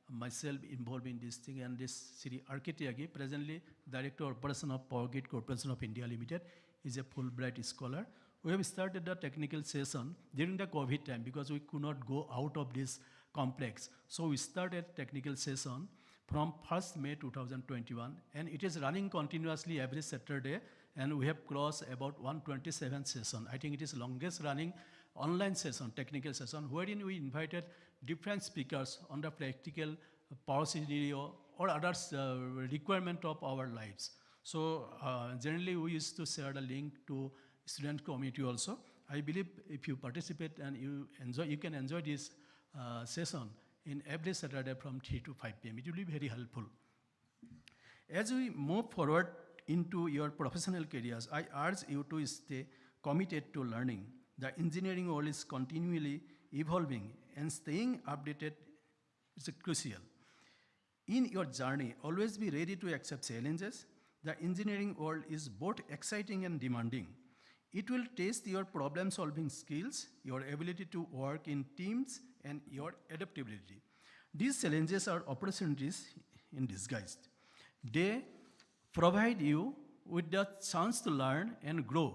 Speaker 5: myself involved in this thing, and this Sri R.K. Tyagi, presently Director Operation of PowerGrid Corporation of India Limited, is a Fulbright scholar. We have started the technical session during the COVID time because we could not go out of this complex. So we started technical session from 1st May 2021, and it is running continuously every Saturday, and we have crossed about 127 session. I think it is longest running online session, technical session, wherein we invited different speakers on the practical power scenario or others requirement of our lives. So generally we used to share the link to student community also. I believe if you participate and you enjoy, you can enjoy this session in every Saturday from 3 to 5 p.m. It will be very helpful. As we move forward into your professional careers, I urge you to stay committed to learning. The engineering world is continually evolving, and staying updated is crucial. In your journey, always be ready to accept challenges. The engineering world is both exciting and demanding. It will test your problem-solving skills, your ability to work in teams, and your adaptability. These challenges are opportunities in disguise. They provide you with the chance to learn and grow,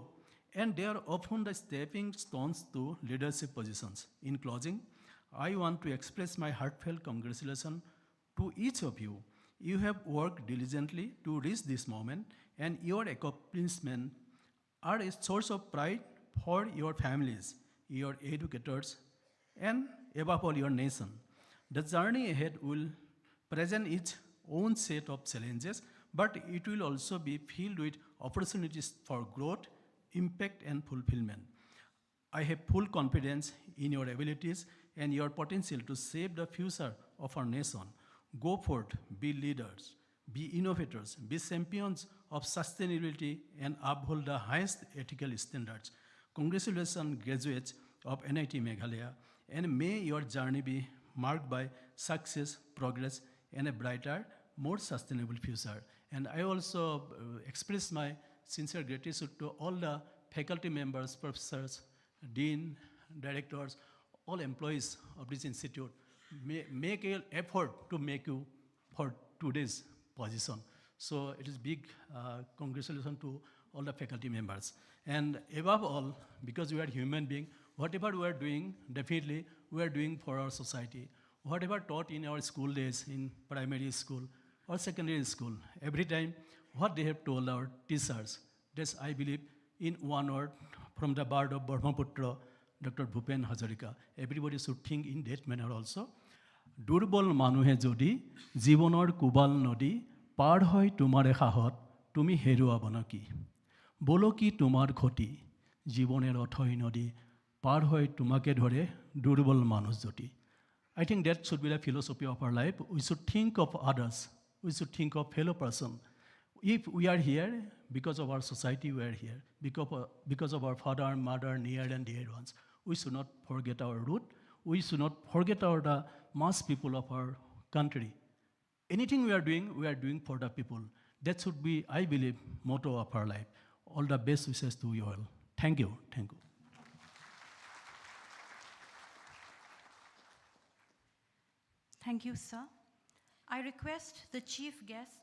Speaker 5: and they are often the stepping stones to leadership positions. In closing, I want to express my heartfelt congratulations to each of you. You have worked diligently to reach this moment, and your accomplishments are a source of pride for your families, your educators, and above all, your nation. The journey ahead will present its own set of challenges, but it will also be filled with opportunities for growth, impact, and fulfillment. I have full confidence in your abilities and your potential to shape the future of our nation. Go forth, be leaders, be innovators, be champions of sustainability, and uphold the highest ethical standards. Congratulations, graduates of NIT Meghalaya, and may your journey be marked by success, progress, and a brighter, more sustainable future. And I also express my sincere gratitude to all the faculty members, professors, dean, directors, all employees of this institute. Make an effort to make you for today's position. So it is big congratulations to all the faculty members. And above all, because we are human beings, whatever we are doing, definitely we are doing for our society. Whatever taught in our school days, in primary school or secondary school, every time what they have told our teachers, that's I believe in one word from the bard of Brahmaputra, Dr. Bhupen Hazarika. Everybody should think in that manner also. দুর্বল মানুহে যদি জীৱনৰ কুবাল নদী পাৰ হয় তোমাৰে সাহত তুমি হেৰুৱাব নাকি বলো কি তোমাৰ ক্ষতি জীৱনের অথৈ নদী পাৰ হয় তোমাকে ধৰে দুৰ্বল মানুহ যদি I think that should be the philosophy of our life. We should think of others. We should think of fellow person. If we are here, because of our society we are here, because of our father, mother, near and dear ones, we should not forget our root. We should not forget the mass people of our country. Anything we are doing for the people. That should be, I believe, motto of our life. All the best wishes to you all. Thank you. Thank you.
Speaker 2: Thank you, sir. I request the chief guest,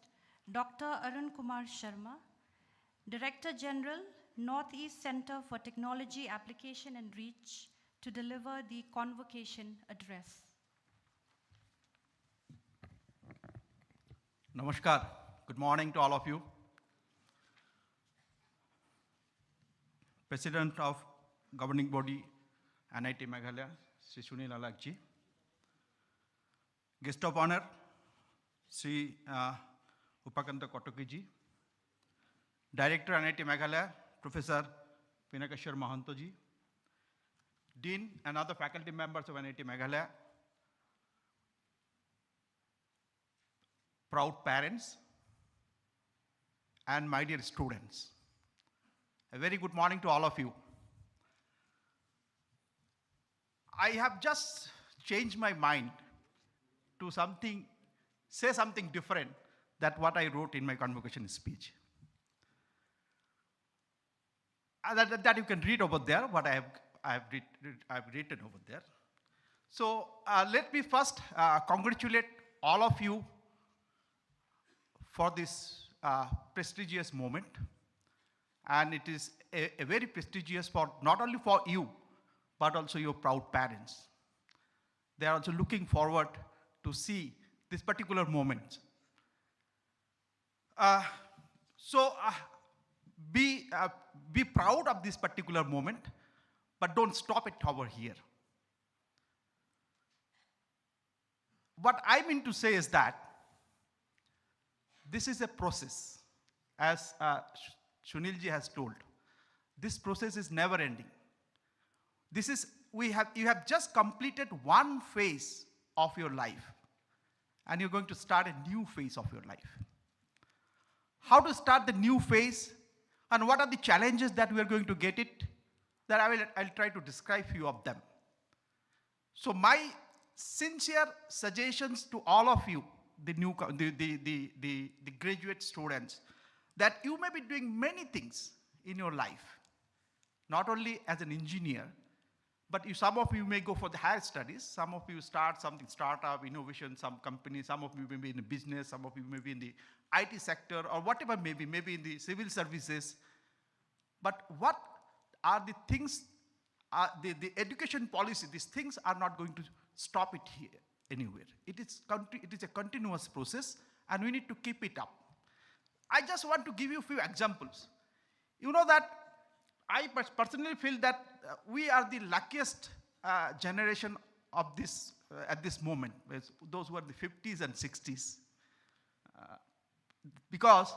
Speaker 2: Dr. Arun Kumar Sharma, Director General, Northeast Center for Technology Application and Reach, to deliver the convocation address.
Speaker 8: Namaskar. Good morning to all of you. President of Governing Body, NIT Meghalaya, Sri Sunil Alagji. Guest of honor, Sri Upakanta Kotokiji. Director NIT Meghalaya, Professor Pinakeshwar Mahantoji. Dean and other faculty members of NIT Meghalaya. Proud parents, and my dear students. A very good morning to all of you. I have just changed my mind to say something different than what I wrote in my convocation speech. That you can read over there, what I have written over there. So let me first congratulate all of you for this prestigious moment. And it is a very prestigious for not only for you, but also your proud parents. They are also looking forward to see this particular moment. Be proud of this particular moment, but don't stop it over here. What I mean to say is that this is a process, as Sunilji has told. This process is never ending. You have just completed one phase of your life, and you're going to start a new phase of your life. How to start the new phase, and what are the challenges that we are going to get it, that I'll try to describe few of them. So my sincere suggestions to all of you, the graduate students, that you may be doing many things in your life, not only as an engineer, but some of you may go for the higher studies, some of you start something, startup, innovation, some company, some of you may be in the business, some of you may be in the IT sector, or whatever maybe in the civil services. But what are the things, the education policy, these things are not going to stop it here anywhere. It is a continuous process, and we need to keep it up. I just want to give you a few examples. You know that I personally feel that we are the luckiest generation of this at this moment, those who are the 50s and 60s. Because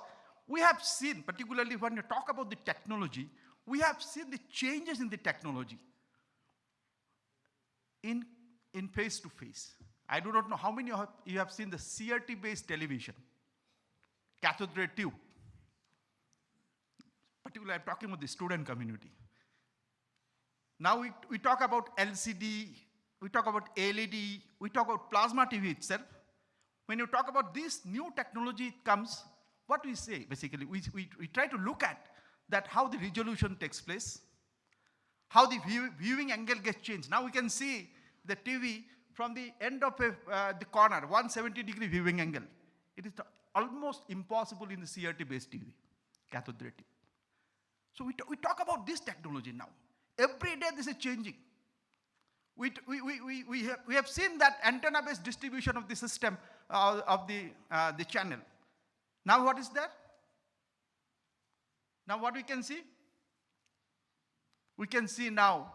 Speaker 8: we have seen, particularly when you talk about the technology, we have seen the changes in the technology in face-to-face. I do not know how many of you have seen the CRT-based television, cathode ray tube. Particularly, I'm talking about the student community. Now we talk about LCD, we talk about LED, we talk about plasma TV itself. When you talk about this new technology comes, what we say basically, we try to look at that how the resolution takes place, how the viewing angle gets changed. Now we can see the TV from the end of the corner, 170-degree viewing angle. It is almost impossible in the CRT-based TV, cathode ray tube. So we talk about this technology now. Every day this is changing. We have seen that antenna-based distribution of the system of the channel. Now what is there? Now what we can see? We can see now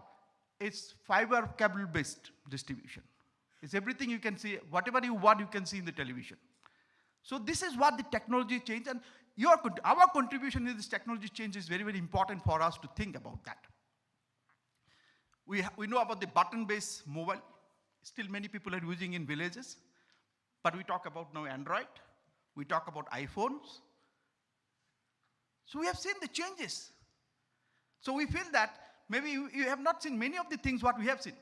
Speaker 8: it's fiber cable-based distribution. It's everything you can see, whatever you want, you can see in the television. So this is what the technology change, and our contribution in this technology change is very, very important for us to think about that. We know about the button-based mobile. Still many people are using in villages. But we talk about now Android. We talk about iPhones. So we have seen the changes. So we feel that maybe you have not seen many of the things what we have seen.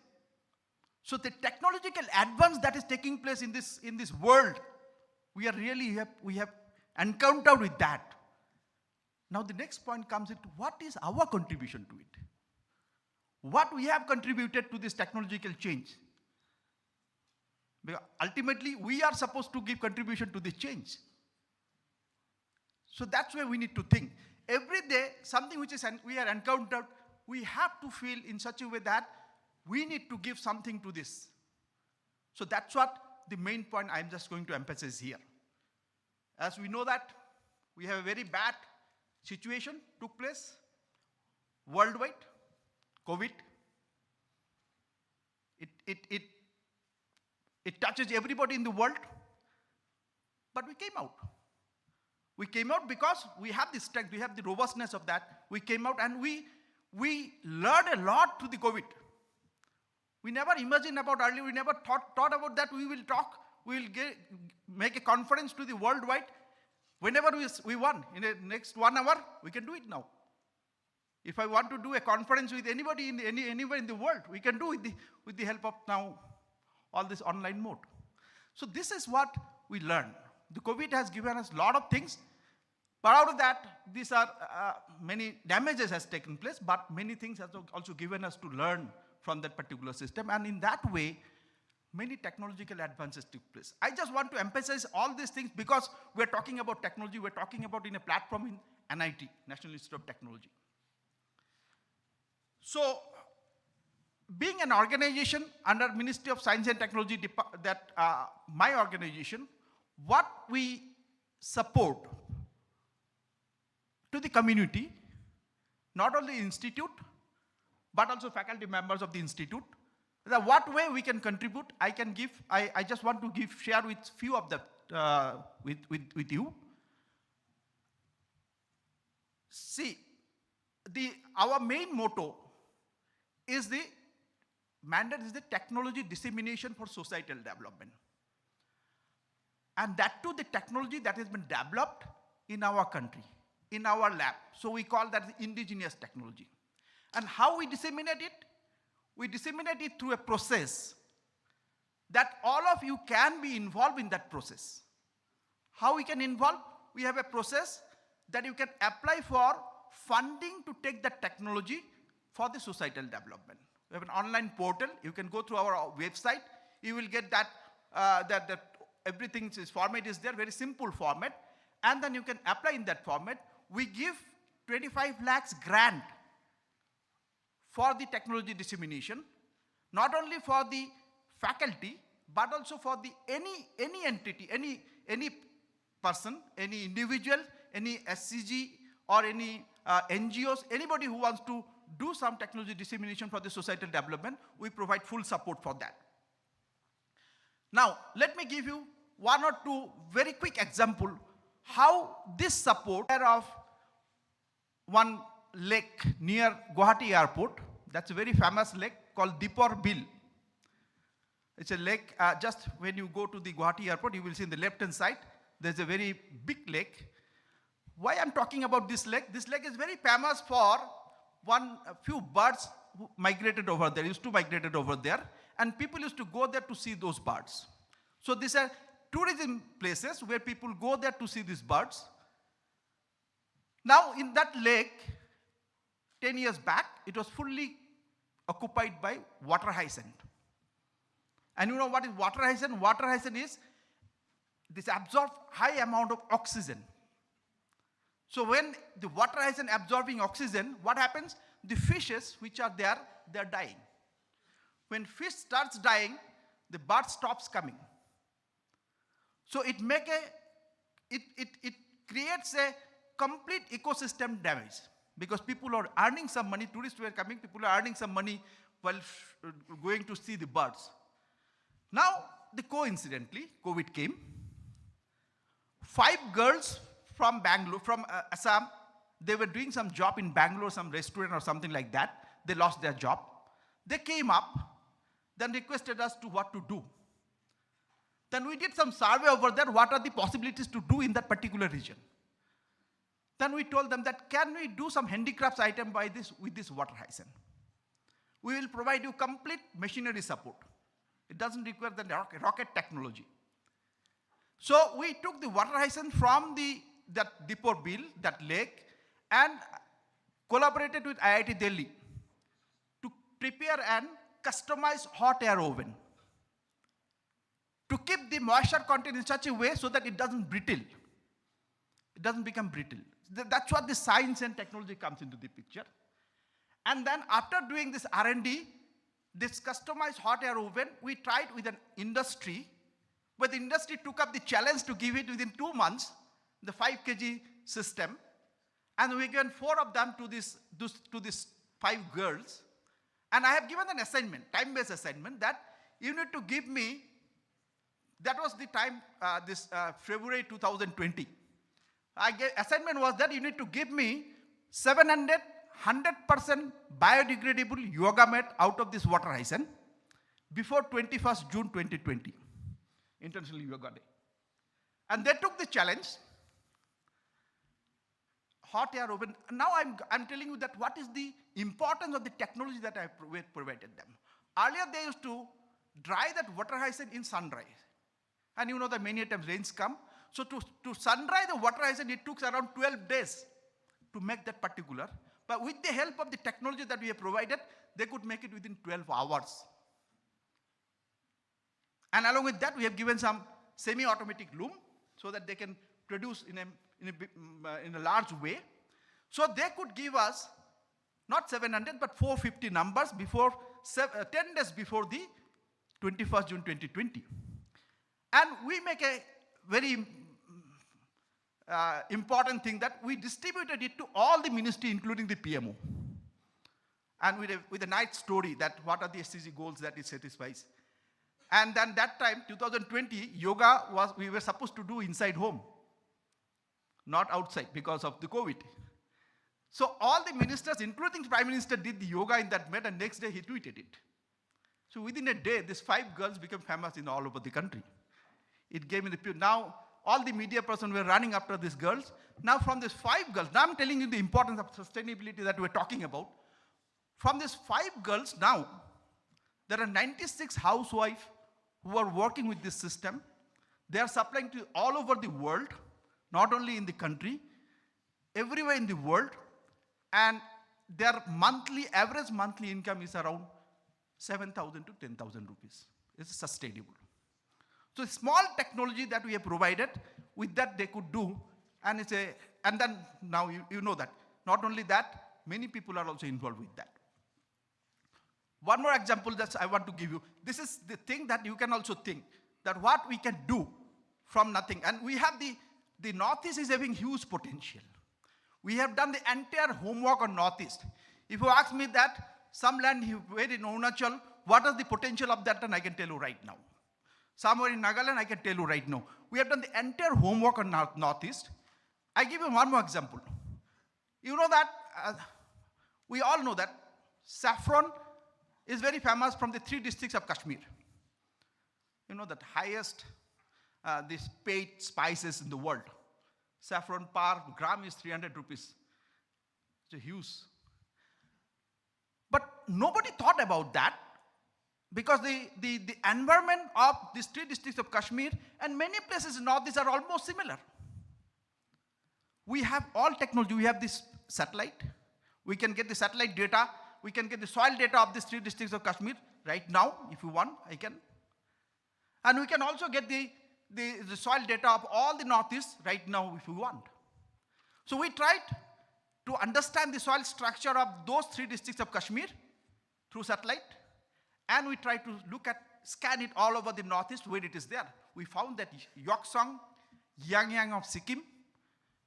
Speaker 8: So the technological advance that is taking place in this world, we have encountered with that. Now the next point comes into what is our contribution to it? What we have contributed to this technological change? Because ultimately, we are supposed to give contribution to this change. So that's where we need to think. Every day, something which we are encountered, we have to feel in such a way that we need to give something to this. So that's what the main point I'm just going to emphasize here. As we know that we have a very bad situation took place worldwide, COVID. It touches everybody in the world, but we came out. We came out because we have the strength, we have the robustness of that. We came out and we learned a lot through the COVID. We never imagined about earlier, we never thought about that. We will talk, we will make a conference to the worldwide. Whenever we want, in the next 1 hour, we can do it now. If I want to do a conference with anybody anywhere in the world, we can do it with the help of now all this online mode. So this is what we learned. The COVID has given us a lot of things, but out of that, these are many damages has taken place, but many things has also given us to learn from that particular system, and in that way, many technological advances took place. I just want to emphasize all these things because we're talking about technology, we're talking about in a platform in NIT, National Institute of Technology. So, being an organization under Ministry of Science and Technology, my organization, what we support to the community, not only institute, but also faculty members of the institute, that what way we can contribute, I just want to share with few of that with you. See, our main motto is the mandate is the technology dissemination for societal development. And that too the technology that has been developed in our country, in our lab. So we call that the indigenous technology. And how we disseminate it? We disseminate it through a process that all of you can be involved in that process. How we can involve? We have a process that you can apply for funding to take that technology for the societal development. We have an online portal. You can go through our website. You will get that, everything's format is there, very simple format. And then you can apply in that format. We give 25 lakhs grant for the technology dissemination, not only for the faculty, but also for the any entity, any person, any individual, any SCG or any NGOs, anybody who wants to do some technology dissemination for the societal development, we provide full support for that. Now, let me give you one or two very quick example how this support of one lake near Guwahati airport. That's a very famous lake called Deepor Bill. It's a lake, just when you go to the Guwahati airport, you will see in the left-hand side, there's a very big lake. Why I'm talking about this lake? This lake is very famous for a few birds who migrated over there, used to migrated over there, and people used to go there to see those birds. So these are tourism places where people go there to see these birds. Now in that lake, 10 years back, it was fully occupied by water hyacinth. And you know what is water hyacinth? Water hyacinth is, this absorbs high amount of oxygen. So when the water hyacinth absorbing oxygen, what happens? The fishes which are there, they're dying. When fish starts dying, the bird stops coming. So it creates a complete ecosystem damage, because people are earning some money, tourists were coming, people are earning some money while going to see the birds. Now, coincidentally, COVID came. 5 girls from Bangalore, from Assam, they were doing some job in Bangalore, some restaurant or something like that. They lost their job. They came up, then requested us to what to do. Then we did some survey over there, what are the possibilities to do in that particular region. Then we told them that, can we do some handicrafts item with this water hyacinth? We will provide you complete machinery support. It doesn't require the rocket technology. So we took the water hyacinth from that Deepor Bill, that lake, and collaborated with IIT Delhi to prepare and customize hot air oven to keep the moisture content in such a way so that it doesn't brittle. It doesn't become brittle. That's what the science and technology comes into the picture. And then after doing this R&D, this customized hot air oven, we tried with an industry, where the industry took up the challenge to give it within 2 months, the 5 kg system, and we given 4 of them to these 5 girls. And I have given an assignment, time-based assignment, that you need to give me, that was the time, February 2020. Assignment was that you need to give me 700 100% biodegradable yoga mat out of this water hyacinth before 21st June 2020, International Yoga Day. And they took the challenge, hot air oven. Now I'm telling you that what is the importance of the technology that I provided them. Earlier they used to dry that water hyacinth in sun dry. And you know that many times rains come. So to sun dry the water hyacinth, it took around 12 days to make that particular. But with the help of the technology that we have provided, they could make it within 12 hours. And along with that, we have given some semi-automatic loom so that they can produce in a large way. So they could give us not 700 but 450 numbers before 10 days before the 21st June 2020. And we make a very important thing that we distributed it to all the ministry, including the PMO. And with a nice story that what are the SDG goals that it satisfies. And then that time, 2020, yoga we were supposed to do inside home, not outside because of the COVID. So all the ministers, including the Prime Minister, did the yoga in that mat, and next day he tweeted it. So within a day, these 5 girls became famous in all over the country. It gave me the now all the media persons were running after these girls. Now from these 5 girls, now I'm telling you the importance of sustainability that we're talking about. From these 5 girls now, there are 96 housewives who are working with this system. They are supplying to all over the world, not only in the country, everywhere in the world. And their average monthly income is around 7,000 to 10,000 rupees. It's sustainable. So small technology that we have provided, with that they could do, and then now you know that. Not only that, many people are also involved with that. One more example that I want to give you. This is the thing that you can also think, that what we can do from nothing. And we have the Northeast is having huge potential. We have done the entire homework on Northeast. If you ask me that, some land where in Arunachal, what is the potential of that, and I can tell you right now. Somewhere in Nagaland, I can tell you right now. We have done the entire homework on Northeast. I give you one more example. You know that, we all know that saffron is very famous from the 3 districts of Kashmir. You know that highest these paid spices in the world. Saffron per gram is 300 rupees. It's a huge. But nobody thought about that because the environment of these 3 districts of Kashmir and many places in Northeast are almost similar. We have all technology. We have this satellite. We can get the satellite data. We can get the soil data of these 3 districts of Kashmir right now. If you want, I can. And we can also get the soil data of all the Northeast right now if you want. So we tried to understand the soil structure of those 3 districts of Kashmir through satellite. And we tried to scan it all over the Northeast where it is there. We found that Yoksong, Yangyang of Sikkim,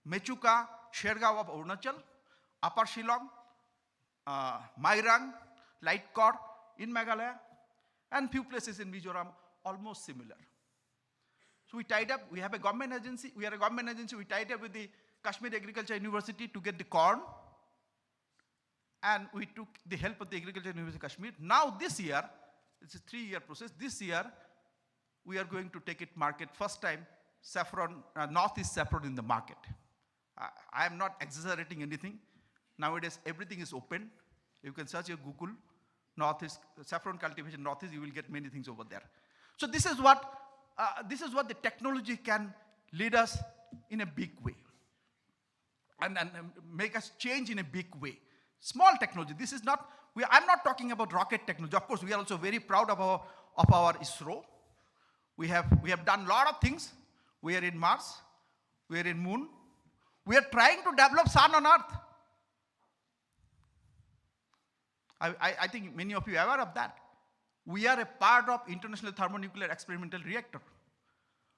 Speaker 8: Mechuka, Shergaon of Arunachal, Upper Shillong, Mairang, Lightkor in Meghalaya, and few places in Mizoram almost similar. So we tied up, we have a government agency, we are a government agency, we tied up with the Kashmir Agriculture University to get the corn, and we took the help of the Agriculture University of Kashmir. Now this year, it's a 3-year process, this year we are going to take it market, first time saffron, Northeast saffron in the market. I am not exaggerating anything. Nowadays everything is open. You can search your Google, Northeast, saffron cultivation Northeast, you will get many things over there. So this is what the technology can lead us in a big way and make us change in a big way. Small technology, this is not, I'm not talking about rocket technology. Of course, we are also very proud of our ISRO. We have done a lot of things. We are in Mars, we are in Moon. We are trying to develop sun on Earth. I think many of you are aware of that. We are a part of International Thermonuclear Experimental Reactor.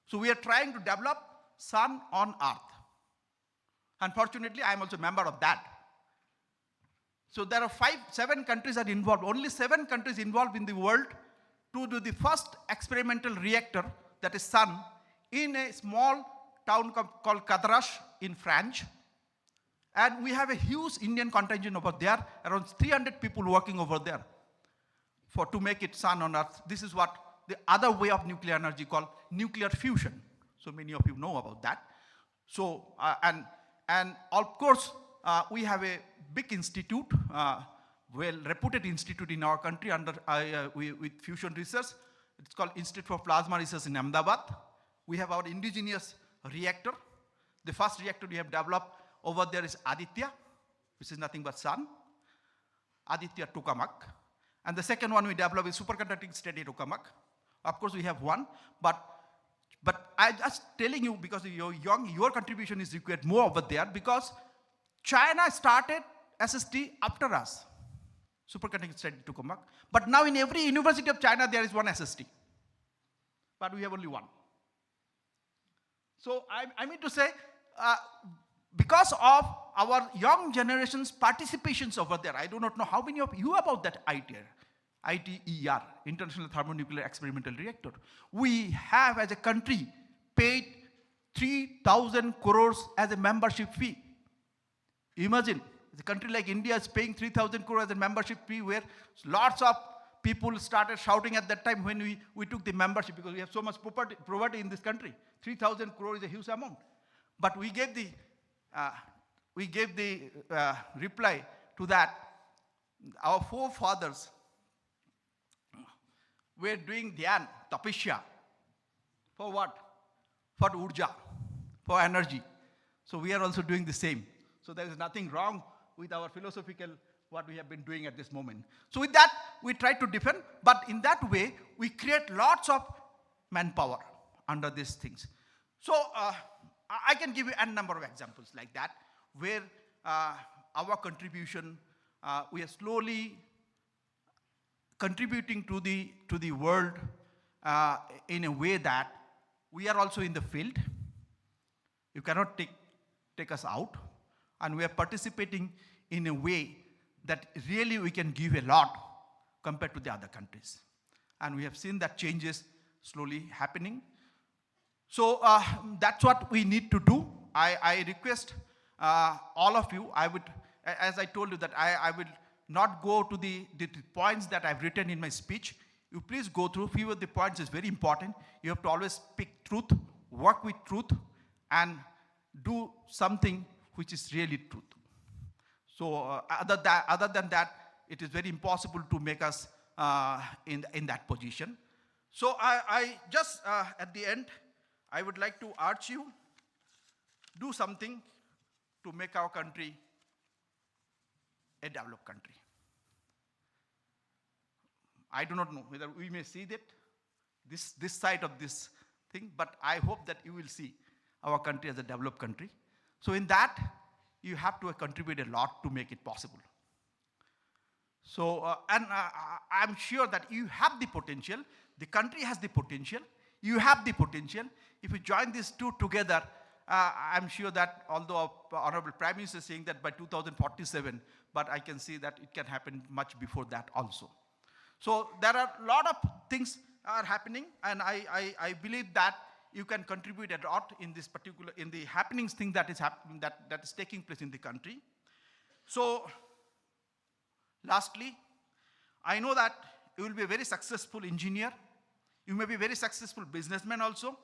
Speaker 8: So we are trying to develop sun on Earth. Unfortunately, I am also a member of that. So there are 7 countries are involved. Only 7 countries involved in the world to do the first experimental reactor, that is sun, in a small town called Cadarache in France. And we have a huge Indian contingent over there, around 300 people working over there to make it sun on Earth. This is what the other way of nuclear energy called nuclear fusion. So many of you know about that. So, and of course, we have a big institute, well-reputed institute in our country with fusion research. It's called Institute for Plasma Research in Ahmedabad. We have our indigenous reactor. The first reactor we have developed over there is Aditya, which is nothing but sun. Aditya Tokamak. And the second one we developed is superconducting steady tokamak. Of course, we have one, but I'm just telling you because your contribution is required more over there because China started SST after us, superconducting steady tokamak. But now in every university of China there is one SST, but we have only one. So I mean to say, because of our young generation's participations over there, I do not know how many of you about that ITER, International Thermonuclear Experimental Reactor. We have as a country paid 3,000 crores as a membership fee. Imagine, a country like India is paying 3,000 crores as a membership fee where lots of people started shouting at that time when we took the membership because we have so much poverty in this country. 3,000 crores is a huge amount. But we gave the reply to that. Our forefathers were doing dhyan, tapasya. For what? For urja, for energy. So we are also doing the same. So there is nothing wrong with our philosophical, what we have been doing at this moment. So with that, we try to defend, but in that way, we create lots of manpower under these things. So I can give you a number of examples like that, where our contribution, we are slowly contributing to the world in a way that we are also in the field. You cannot take us out. and we are participating in a way that really we can give a lot compared to the other countries. And we have seen that changes slowly happening. So that's what we need to do. I request all of you, as I told you that I will not go to the points that I've written in my speech. You please go through. Few of the points is very important. You have to always speak truth, work with truth, and do something which is really truth. So other than that, it is very impossible to make us in that position. So I just, at the end, I would like to urge you, do something to make our country a developed country. I do not know whether we may see that, this side of this thing, but I hope that you will see our country as a developed country. So in that, you have to contribute a lot to make it possible. So, I'm sure that you have the potential, the country has the potential, you have the potential. If you join these two together, I'm sure that although Honorable Prime Minister is saying that by 2047, but I can see that it can happen much before that also. So there are a lot of things are happening, and I believe that you can contribute a lot in this particular, in the happenings thing that is happening, that is taking place in the country. So lastly, I know that you will be a very successful engineer. You may be a very successful businessman also.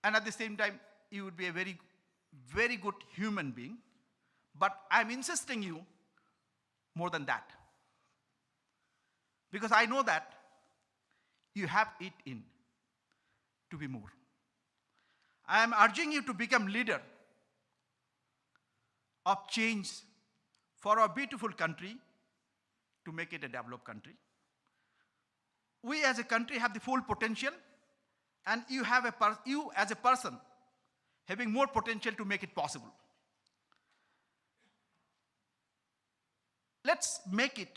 Speaker 8: And at the same time, you would be a very, very good human being. But I'm insisting you more than that. Because I know that you have it in to be more. I am urging you to become leader of change for our beautiful country, to make it a developed country. We as a country have the full potential, and you as a person having more potential to make it possible. Let's make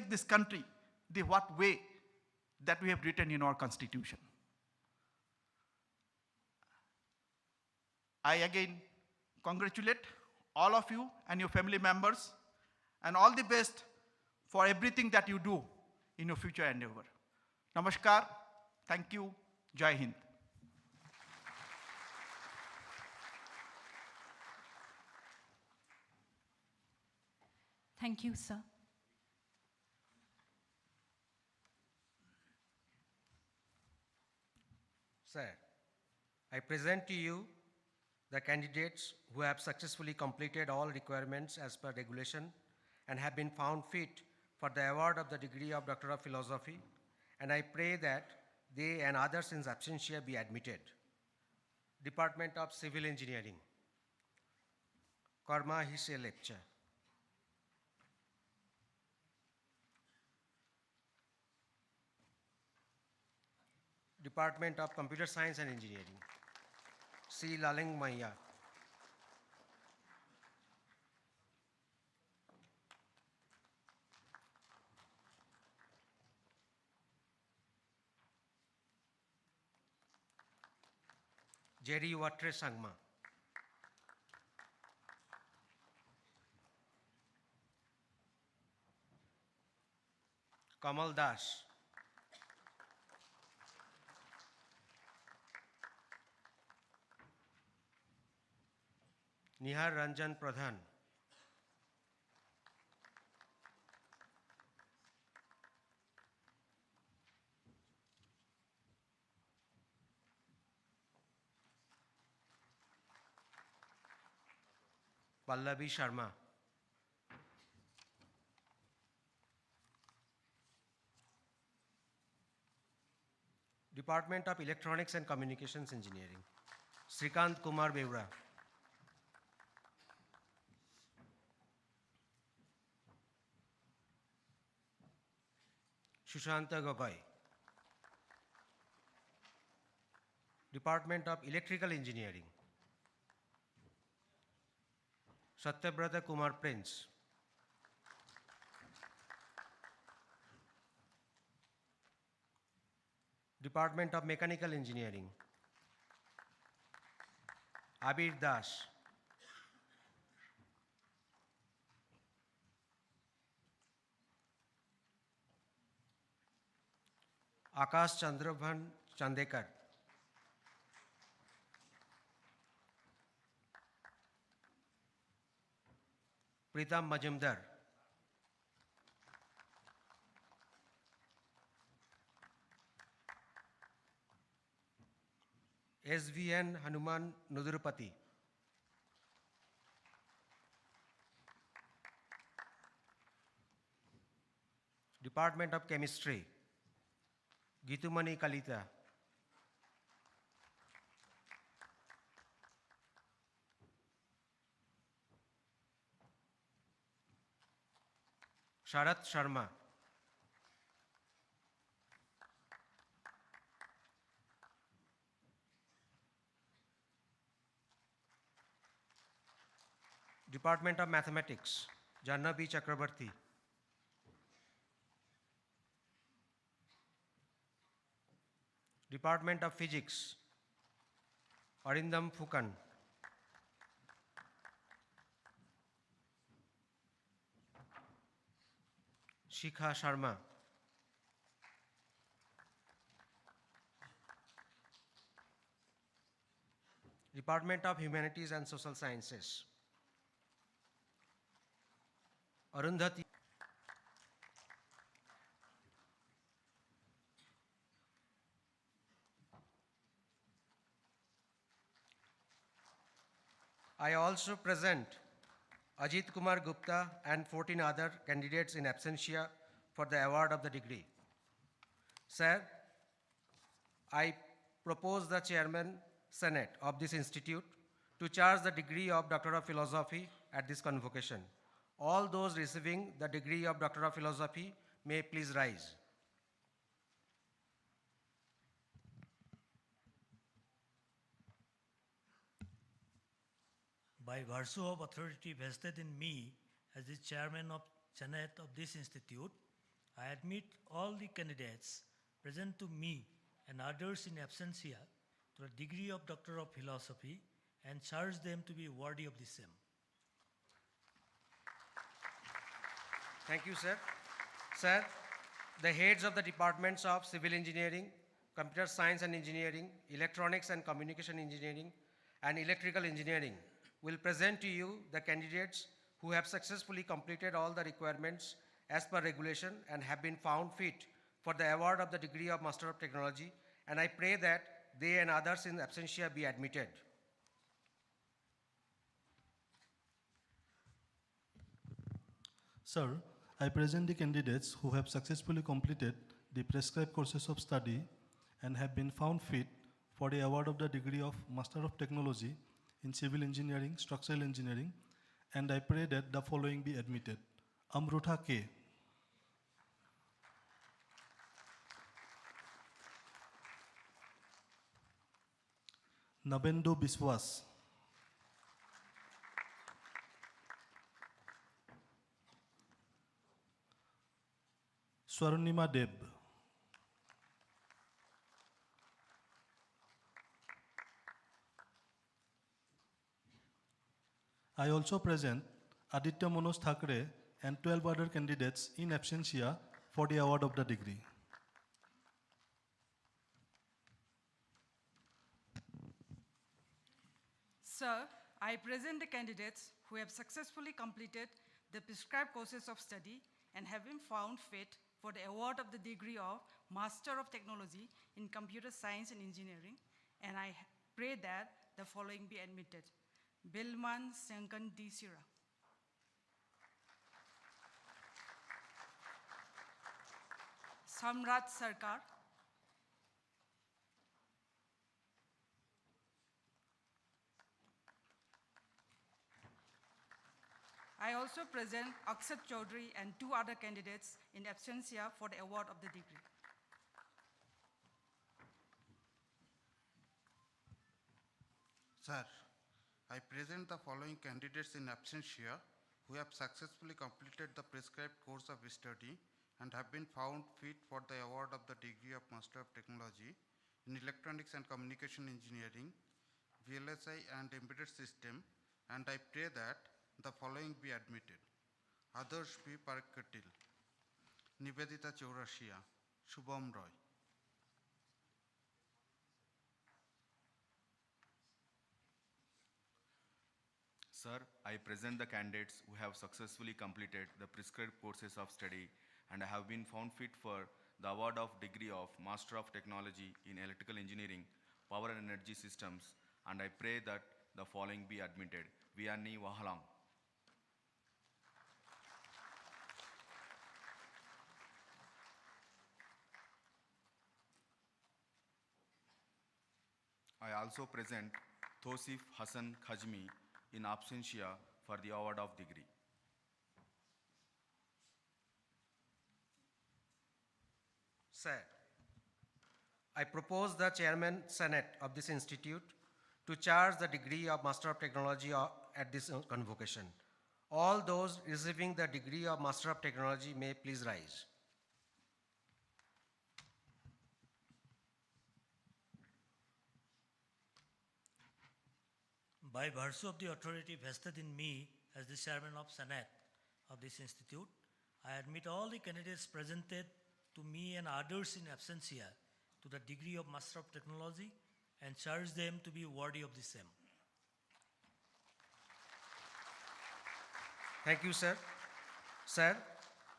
Speaker 8: this country the what way that we have written in our constitution. I again congratulate all of you and your family members, and all the best for everything that you do in your future endeavor. Namaskar. Thank you. Jai Hind.
Speaker 2: Thank you, sir.
Speaker 9: Sir, I present to you the candidates who have successfully completed all requirements as per regulation and have been found fit for the award of the degree of Doctor of Philosophy, and I pray that they and others in absentia be admitted. Department of Civil Engineering, Karma Hise Lepcha. Department of Computer Science and Engineering, C. Laleng Maya. Jerry Watre Sangma. Kamal Das. Nihar Ranjan Pradhan. Pallavi Sharma. Department of Electronics and Communications Engineering, Srikant Kumar Beura. Shushanta Gogoi. Department of Electrical Engineering, Satyabrata Kumar Prince. Department of Mechanical Engineering, Abir Das. Akash Chandrabhan Chandekar. Pritam Majumdar. SVN Hanuman Nudurupati. Department of Chemistry, Gitumani Kalita. Sharat Sharma. Department of Mathematics, Jannabi Chakrabarti. Department of Physics, Arindam Fukan. Shikha Sharma. Department of Humanities and Social Sciences, Arundhati. I also present Ajit Kumar Gupta and 14 other candidates in absentia for the award of the degree. Sir, I propose the Chairman Senate of this institute to charge the degree of Doctor of Philosophy at this convocation. All those receiving the degree of Doctor of Philosophy may please rise.
Speaker 7: By virtue of authority vested in me as the chairman of Senate of this institute, I admit all the candidates present to me and others in absentia to the degree of Doctor of Philosophy and charge them to be worthy of the same.
Speaker 9: Thank you, sir. Sir, the heads of the departments of Civil Engineering, Computer Science and Engineering, Electronics and Communication Engineering, and Electrical Engineering will present to you the candidates who have successfully completed all the requirements as per regulation and have been found fit for the award of the degree of Master of Technology, and I pray that they and others in absentia be admitted.
Speaker 5: Sir, I present the candidates who have successfully completed the prescribed courses of study and have been found fit for the award of the degree of Master of Technology in Civil Engineering, Structural Engineering, and I pray that the following be admitted. Amrutha K. Nabendo Biswas. Swarnima Deb. I also present Aditya Manoj Thakre and 12 other candidates in absentia for the award of the degree.
Speaker 10: Sir, I present the candidates who have successfully completed the prescribed courses of study and have been found fit for the award of the degree of Master of Technology in Computer Science and Engineering, and I pray that the following be admitted. Bilman Sankan Disira. Samrat Sarkar. I also present Akshat Chaudhary and 2 other candidates in absentia for the award of the degree.
Speaker 11: Sir, I present the following candidates in absentia who have successfully completed the prescribed course of study and have been found fit for the award of the degree of Master of Technology in Electronics and Communication Engineering, VLSI and Embedded System, and I pray that the following be admitted. Adarsh P. Parkatil, Nivedita Chaurashia, Shubham Roy.
Speaker 12: Sir, I present the candidates who have successfully completed the prescribed courses of study and have been found fit for the award of degree of Master of Technology in Electrical Engineering, Power and Energy Systems, and I pray that the following be admitted. Vianney Wahalam. I also present Thosif Hassan Khajmi in absentia for the award of degree.
Speaker 9: Sir, I propose the Chairman Senate of this institute to charge the degree of Master of Technology at this convocation. All those receiving the degree of Master of Technology may please rise.
Speaker 7: By virtue of the authority vested in me as the Chairman of Senate of this institute, I admit all the candidates presented to me and others in absentia to the degree of Master of Technology and charge them to be worthy of the same.
Speaker 9: Thank you, sir. Sir,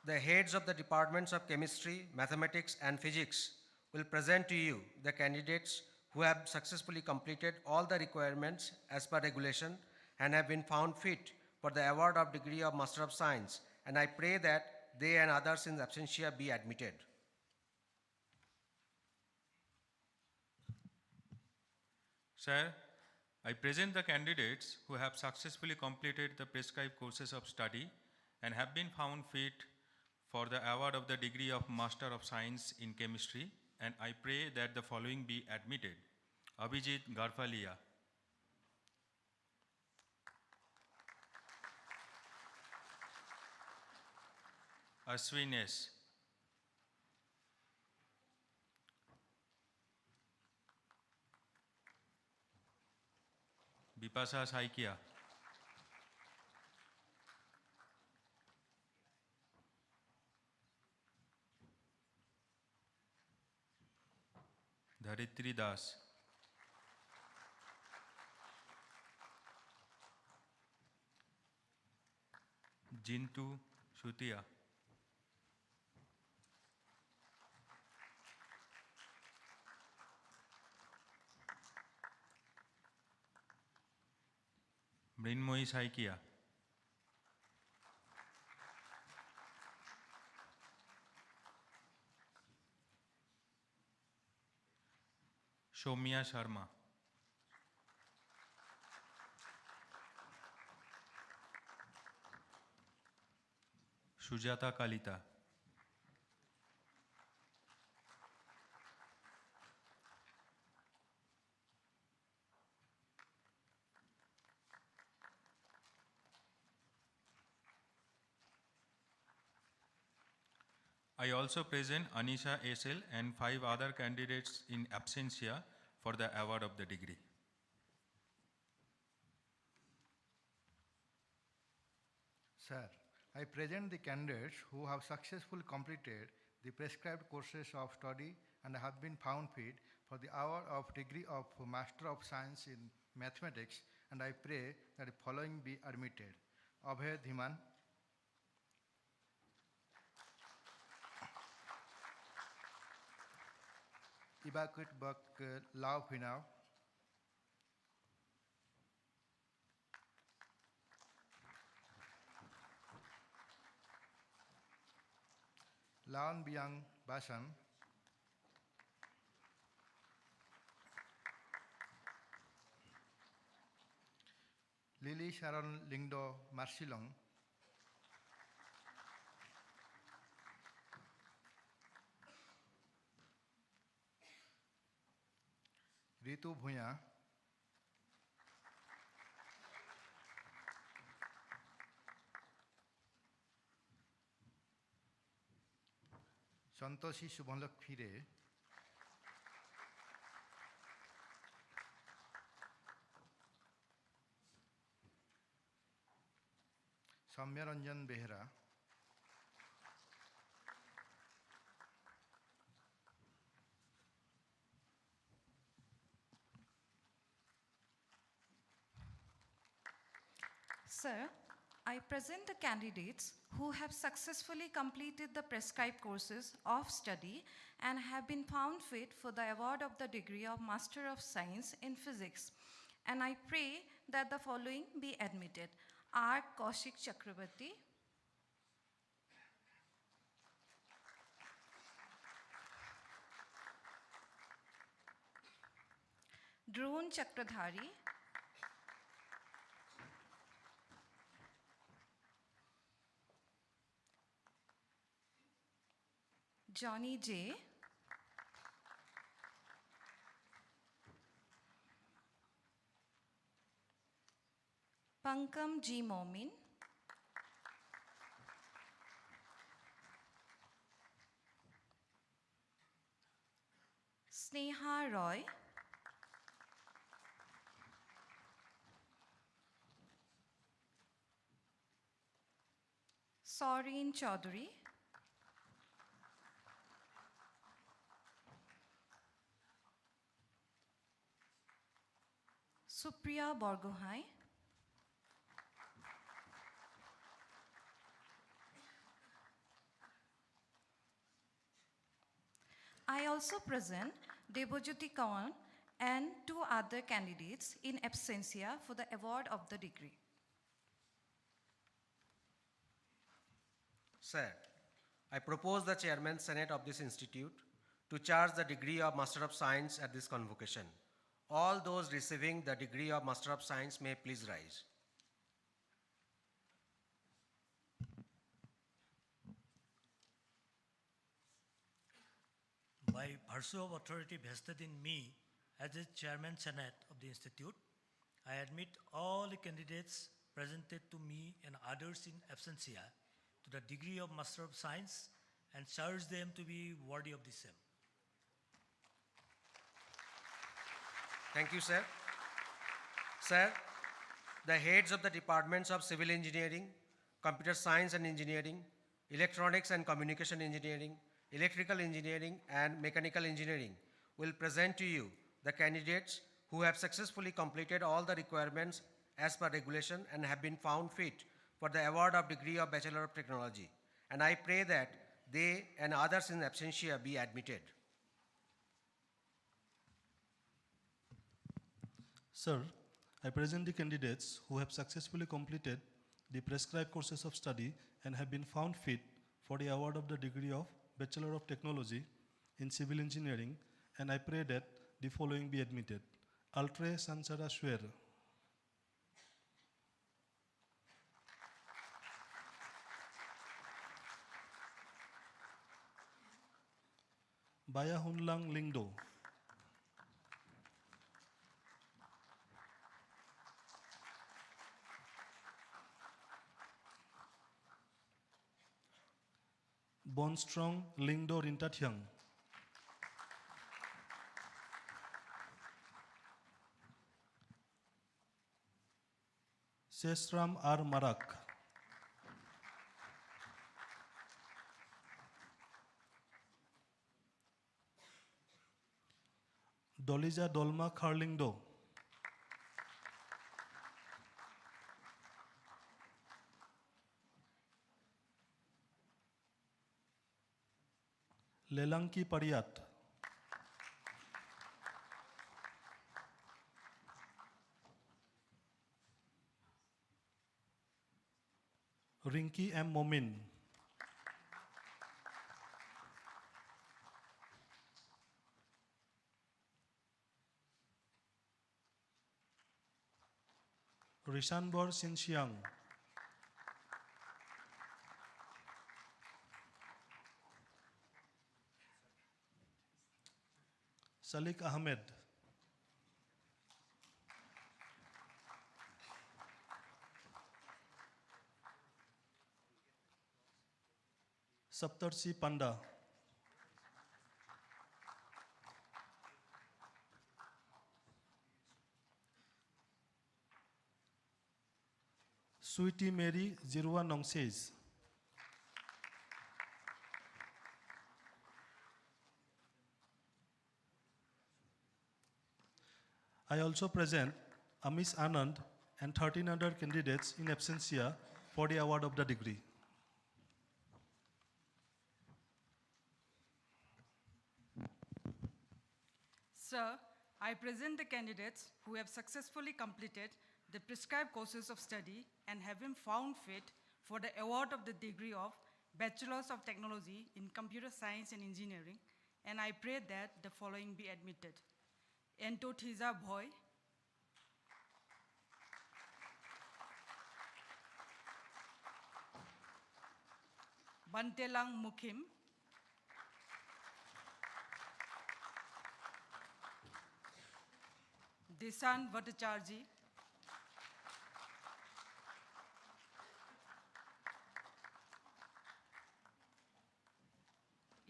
Speaker 9: the heads of the departments of chemistry, mathematics, and physics will present to you the candidates who have successfully completed all the requirements as per regulation and have been found fit for the award of degree of Master of Science, and I pray that they and others in absentia be admitted.
Speaker 1: Sir, I present the candidates who have successfully completed the prescribed courses of study and have been found fit for the award of the degree of Master of Science in Chemistry, and I pray that the following be admitted. Abhijit Garfalia. Ashwin S. Bipasa Saikia. Dharitri Das. Jintu Shutia. Mrinmoyi Saikia. Shomya Sharma. Sujata Kalita. I also present Anisha SL and 5 other candidates in absentia for the award of the degree.
Speaker 13: Sir, I present the candidates who have successfully completed the prescribed courses of study and have been found fit for the award of degree of Master of Science in Mathematics, and I pray that the following be admitted. Abhay Dhiman, Ibakut Bak Lao Pinao, Laon Biang Basan, Lily Sharon Lingdo Marsilong, Ritu Bhuya, Santoshi Subhanlok Phire, Samya Ranjan Behra,
Speaker 2: Sir, I present the candidates who have successfully completed the prescribed courses of study and have been found fit for the award of the degree of Master of Science in Physics. And I pray that the following be admitted. R. Kaushik Chakrabarti, Drone Chakradhari, Johnny J, Pankam G. Momin, Sneha Roy, Saureen Chaudhary, Supriya Borgohai, I also present Debojyoti Kawan and 2 other candidates in absentia for the award of the degree.
Speaker 9: Sir, I propose the Chairman Senate of this institute to charge the degree of Master of Science at this convocation. All those receiving the degree of Master of Science may please rise.
Speaker 7: By virtue of authority vested in me as the Chairman Senate of the Institute, I admit all the candidates presented to me and others in absentia to the degree of Master of Science and charge them to be worthy of the same.
Speaker 9: Thank you, sir. Sir, the heads of the departments of Civil Engineering, Computer Science and Engineering, Electronics and Communication Engineering, Electrical Engineering and Mechanical Engineering will present to you the candidates who have successfully completed all the requirements as per regulation and have been found fit for the award of degree of Bachelor of Technology. And I pray that they and others in absentia be admitted.
Speaker 5: Sir, I present the candidates who have successfully completed the prescribed courses of study and have been found fit for the award of the degree of Bachelor of Technology in Civil Engineering, and I pray that the following be admitted. Altre Sansara Shwer, Baya Hunlang Lingdo, Bonstrong Lingdo Rintathyang, Sesram R. Marak, Dolija Dolma Kharlingdo, Lelanki Pariat, Rinki M. Momin, Rishanbor Sinxiang, Salik Ahmed, Saptarsi Panda, Sweetie Mary Zirwa Nongses, I also present Amish Anand and 13 other candidates in absentia for the award of the degree.
Speaker 10: Sir, I present the candidates who have successfully completed the prescribed courses of study and have been found fit for the award of the degree of Bachelors of Technology in Computer Science and Engineering, and I pray that the following be admitted. Entothiza Bhoy, Bantelang Mukim, Disan Bhattacharjee,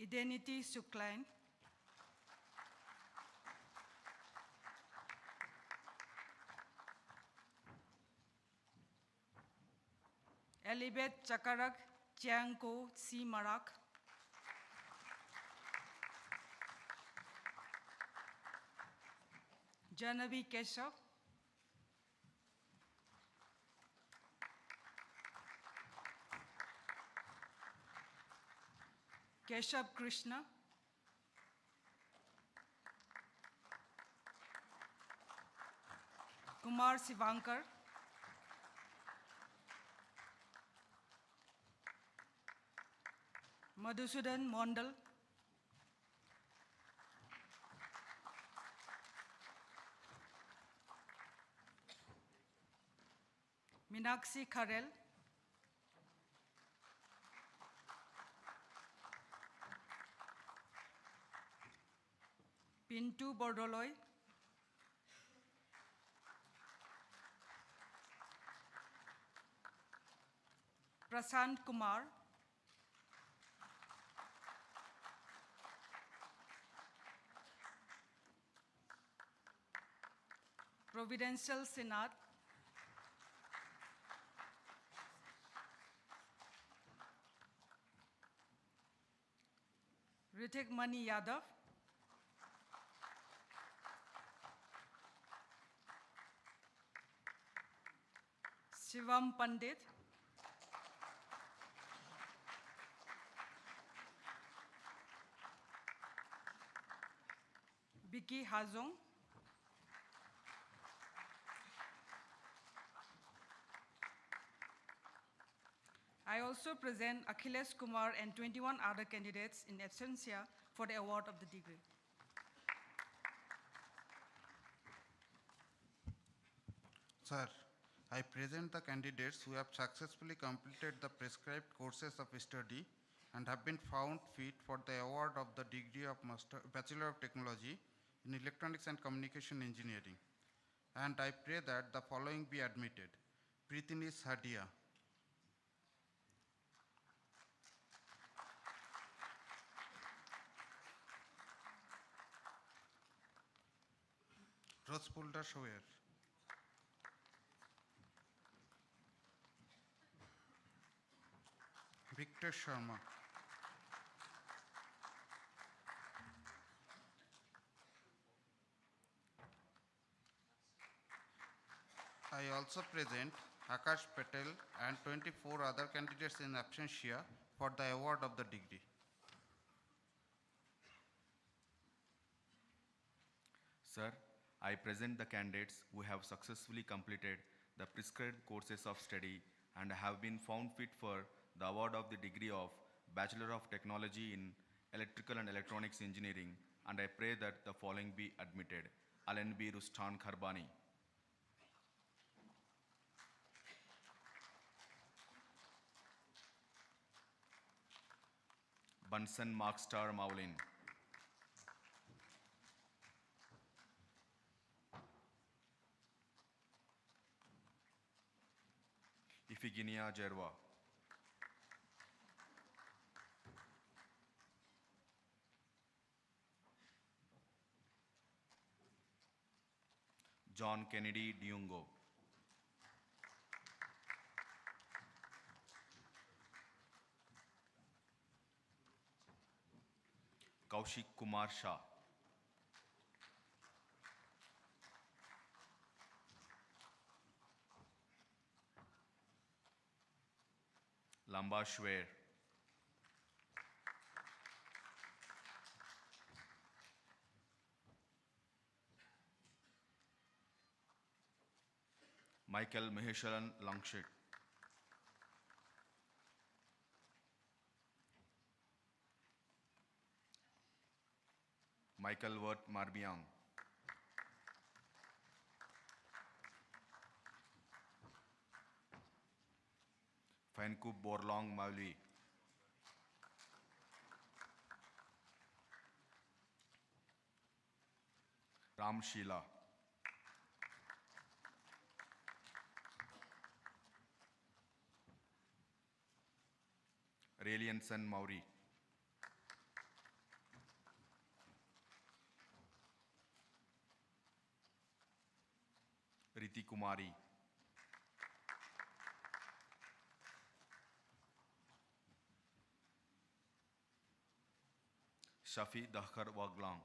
Speaker 10: Idenity Suklain, Elibet Chakarak Chiangko C. Marak, Janavi Keshav, Keshav Krishna, Kumar Sivankar, Madhusudan Mondal, Minakshi Kharel, Pintu Bordoloy, Prasant Kumar, Providential Sinat, Ritik Mani Yadav, Shivam Pandit, Vicky Hazong, I also present Akhilesh Kumar and 21 other candidates in absentia for the award of the degree.
Speaker 11: Sir, I present the candidates who have successfully completed the prescribed courses of study and have been found fit for the award of the degree of Bachelor of Technology in Electronics and Communication Engineering. And I pray that the following be admitted. Pritinis Hadia, Rospulda Shoer, Victor Sharma, I also present Akash Patel and 24 other candidates in absentia for the award of the degree.
Speaker 12: Sir, I present the candidates who have successfully completed the prescribed courses of study and have been found fit for the award of the degree of Bachelor of Technology in Electrical and Electronics Engineering, and I pray that the following be admitted. Alan B. Rustan Kharbani, Bunsen Markstar Maulin, Iphigenia Jerwa, John Kennedy Diungo, Kaushik Kumar Shah, Lamba Shwer. Michael Maheswaran Langshet. Michael Wert Marbiang. Fankub Borlong Mauli. Ram Sheila. Relianson Mauri. Riti Kumari. Shafi Dahkar Waglang.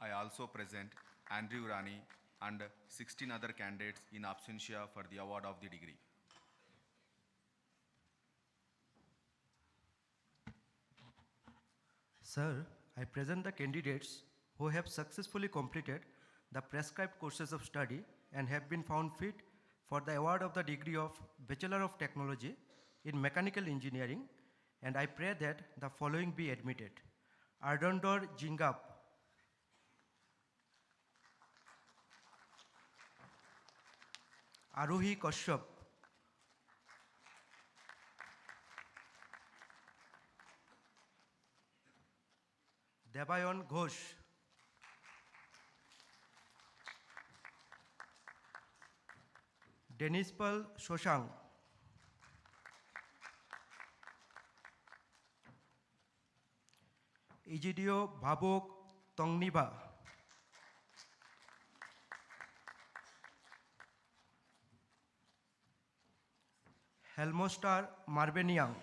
Speaker 12: I also present Andrew Rani and 16 other candidates in absentia for the award of the degree.
Speaker 9: Sir, I present the candidates who have successfully completed the prescribed courses of study and have been found fit for the award of the degree of Bachelor of Technology in Mechanical Engineering, and I pray that the following be admitted. Ardondor Jingap, Arohi Kashyap, Debayon Ghosh, Denispal Shoshang, Egidio Bhabok Tongniba, Helmostar Marbeniang,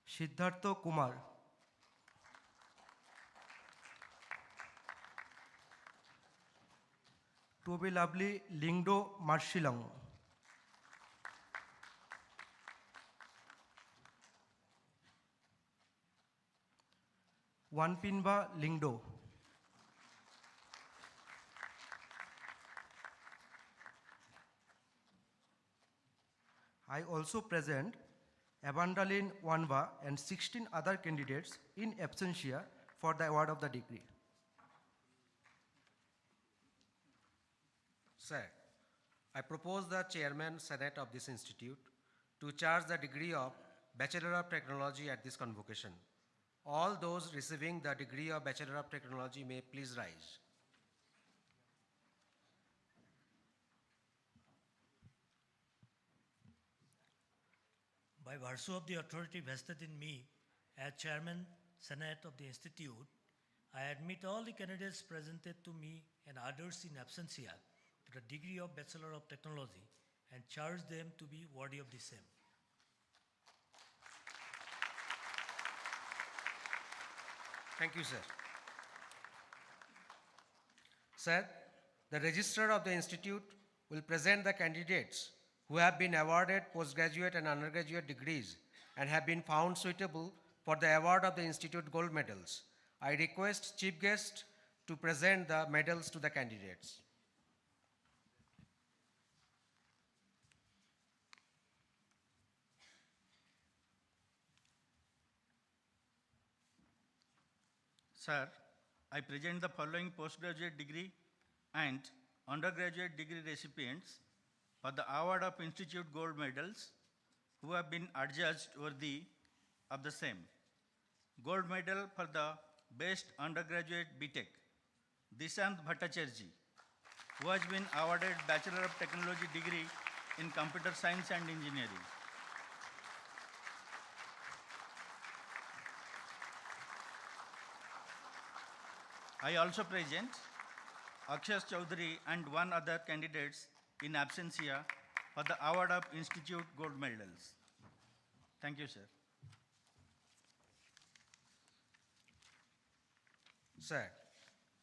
Speaker 9: Siddhartha Kumar, To be lovely Lingdo Marshilang, Wanpinba Lingdo, I also present Evandalin Wanva and 16 other candidates in absentia for the award of the degree.
Speaker 14: Sir, I propose the Chairman Senate of this institute to charge the degree of Bachelor of Technology at this convocation. All those receiving the degree of Bachelor of Technology may please rise.
Speaker 7: By virtue of the authority vested in me as Chairman Senate of the Institute, I admit all the candidates presented to me and others in absentia to the degree of Bachelor of Technology and charge them to be worthy of the same.
Speaker 14: Thank you, sir. Sir, the Registrar of the Institute will present the candidates who have been awarded postgraduate and undergraduate degrees and have been found suitable for the award of the Institute Gold Medals. I request Chief Guest to present the medals to the candidates.
Speaker 15: Sir, I present the following postgraduate degree and undergraduate degree recipients for the award of Institute Gold Medals who have been adjudged worthy of the same. Gold Medal for the Best Undergraduate BTech, Dishant Bhattacharjee, who has been awarded Bachelor of Technology degree in Computer Science and Engineering. I also present Akshas Chaudhary and one other candidates in absentia for the award of Institute Gold Medals. Thank you, sir.
Speaker 14: Sir,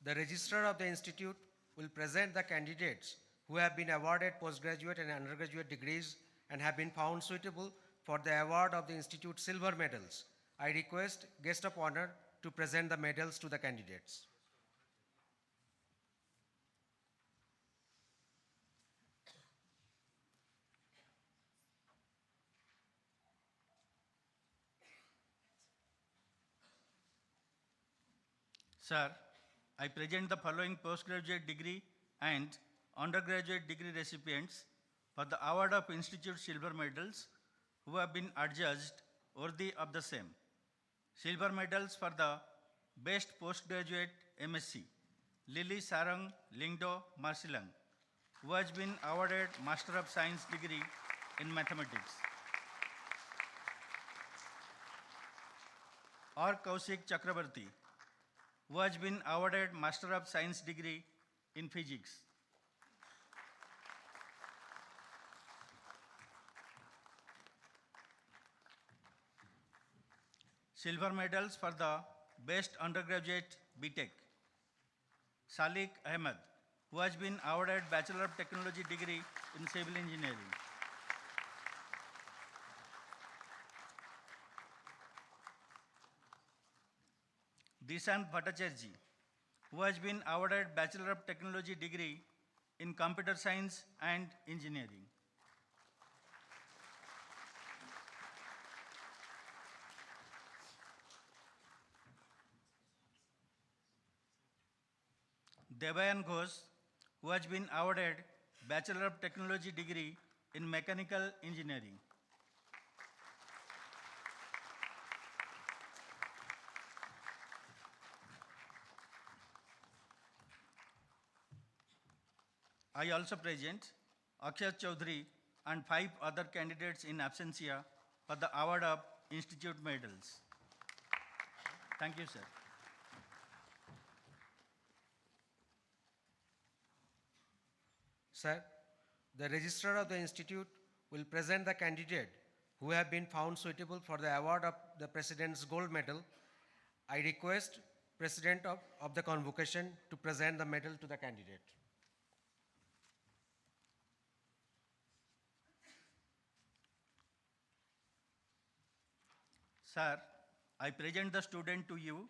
Speaker 14: the registrar of the institute will present the candidates who have been awarded postgraduate and undergraduate degrees and have been found suitable for the award of the institute silver medals. I request guest of honor to present the medals to the candidates.
Speaker 15: Sir, I present the following postgraduate degree and undergraduate degree recipients for the award of institute silver medals who have been adjudged worthy of the same. Silver medals for the best postgraduate MSc, Lily Sarang Lingdo Marsilang, who has been awarded Master of Science degree in mathematics. Or Kaushik Chakrabarti, who has been awarded Master of Science degree in physics. Silver medals for the best undergraduate BTech, Salik Ahmed, who has been awarded Bachelor of Technology degree in civil engineering. Dishant Bhattacharjee, who has been awarded Bachelor of Technology degree in computer science and engineering. Devayan Ghosh, who has been awarded Bachelor of Technology degree in mechanical engineering. I also present Akshay Chaudhary and 5 other candidates in absentia for the award of institute medals. Thank you, sir.
Speaker 14: Sir, the registrar of the institute will present the candidate who have been found suitable for the award of the President's Gold Medal. I request President of the Convocation to present the medal to the candidate.
Speaker 15: Sir, I present the student to you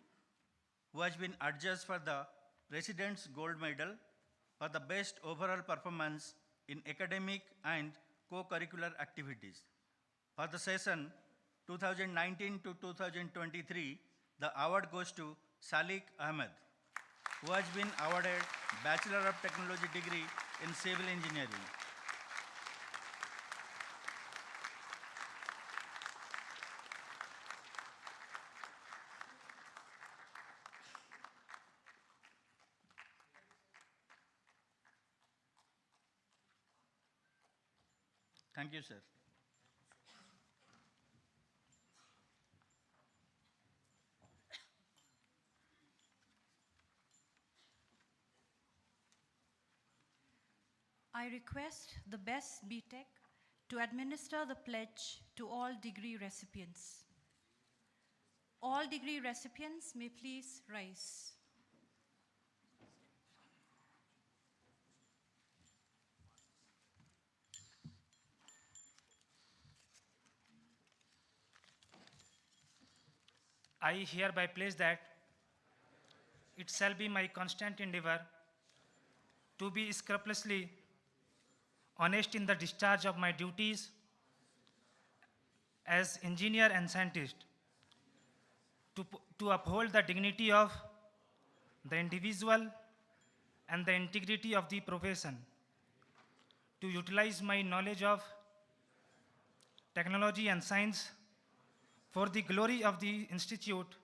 Speaker 15: who has been adjudged for the President's Gold Medal for the best overall performance in academic and co-curricular activities. For the session 2019 to 2023, the award goes to Salik Ahmed, who has been awarded Bachelor of Technology degree in civil engineering. Thank you, sir.
Speaker 2: I request the best BTech to administer the pledge to all degree recipients. All degree recipients may please rise.
Speaker 16: I hereby pledge that it shall be my constant endeavor to be scrupulously honest in the discharge of my duties as engineer and scientist, to uphold the dignity of the individual and the integrity of the profession, to utilize my knowledge of technology and science for the glory of the institute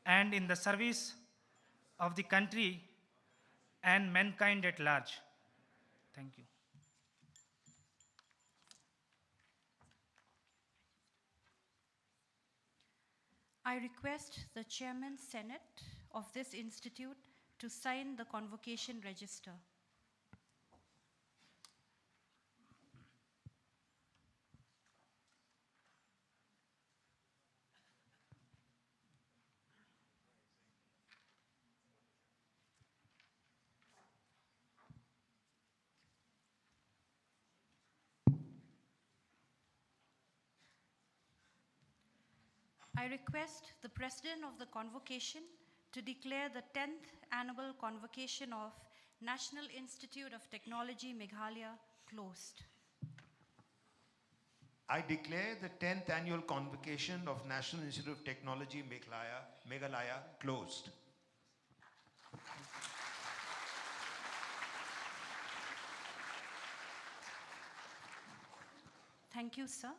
Speaker 16: and in the service of the country and mankind at large. Thank you.
Speaker 2: I request the Chairman Senate of this institute to sign the convocation register. I request the President of the Convocation to declare the 10th Annual Convocation of National Institute of Technology Meghalaya closed.
Speaker 6: I declare the 10th Annual Convocation of National Institute of Technology Meghalaya closed.
Speaker 2: Thank you, sir.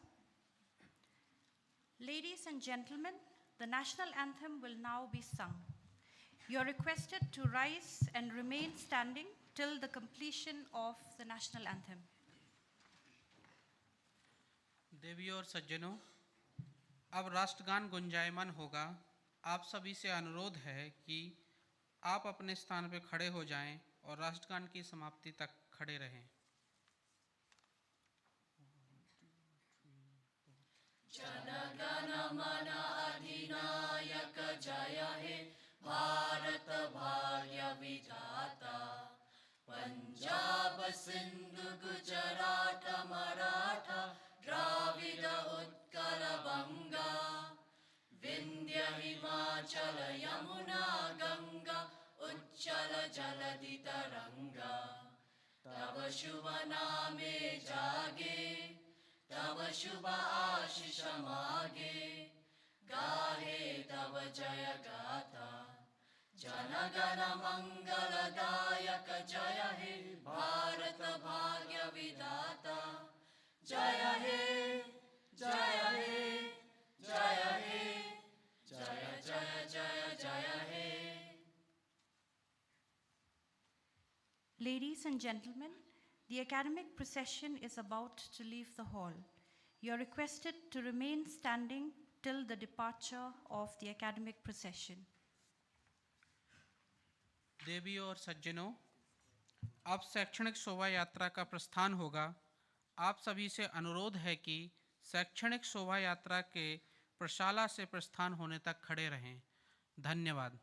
Speaker 2: Ladies and gentlemen, the national anthem will now be sung. You are requested to rise and remain standing till the completion of the national anthem.
Speaker 3: देवियों और सज्जनों, अब राष्ट्रगान गुंजायमान होगा। आप सभी से अनुरोध है कि आप अपने स्थान पर खड़े हो जाएं और राष्ट्रगान की समाप्ति तक खड़े रहें।
Speaker 4: जनगण मन अधिनायक जय हे भारत भाग्य विधाता। पंजाब सिंध गुजरात मराठा द्राविड उत्कल बंगा। विंध्य हिमाचल यमुना गंगा उच्चल जलधि तरंगा। तब शुभ नामे जागे, तब शुभ आशीष मागे। गाहे तब जय गाथा, जनगण मंगलदायक जय हे भारत भाग्य विधाता। जय हे जय हे जय हे जय जय जय जय हे।
Speaker 2: Ladies and gentlemen, the academic procession is about to leave the hall. You are requested to remain standing till the departure of the academic procession.
Speaker 3: देवियों और सज्जनों, अब शैक्षणिक शोभा यात्रा का प्रस्थान होगा। आप सभी से अनुरोध है कि शैक्षणिक शोभा यात्रा के प्रशाला से प्रस्थान होने तक खड़े रहें। धन्यवाद।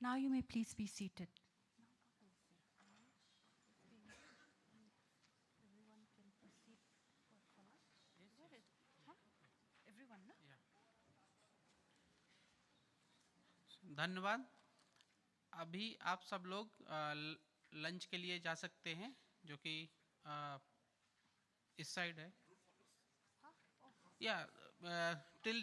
Speaker 2: Now you may please be seated. Everyone can proceed for lunch? Where is it? Huh? Everyone, no?
Speaker 3: धन्यवाद। अभी आप सब लोग लंच के लिए जा सकते हैं, जो कि इस साइड है। या टिल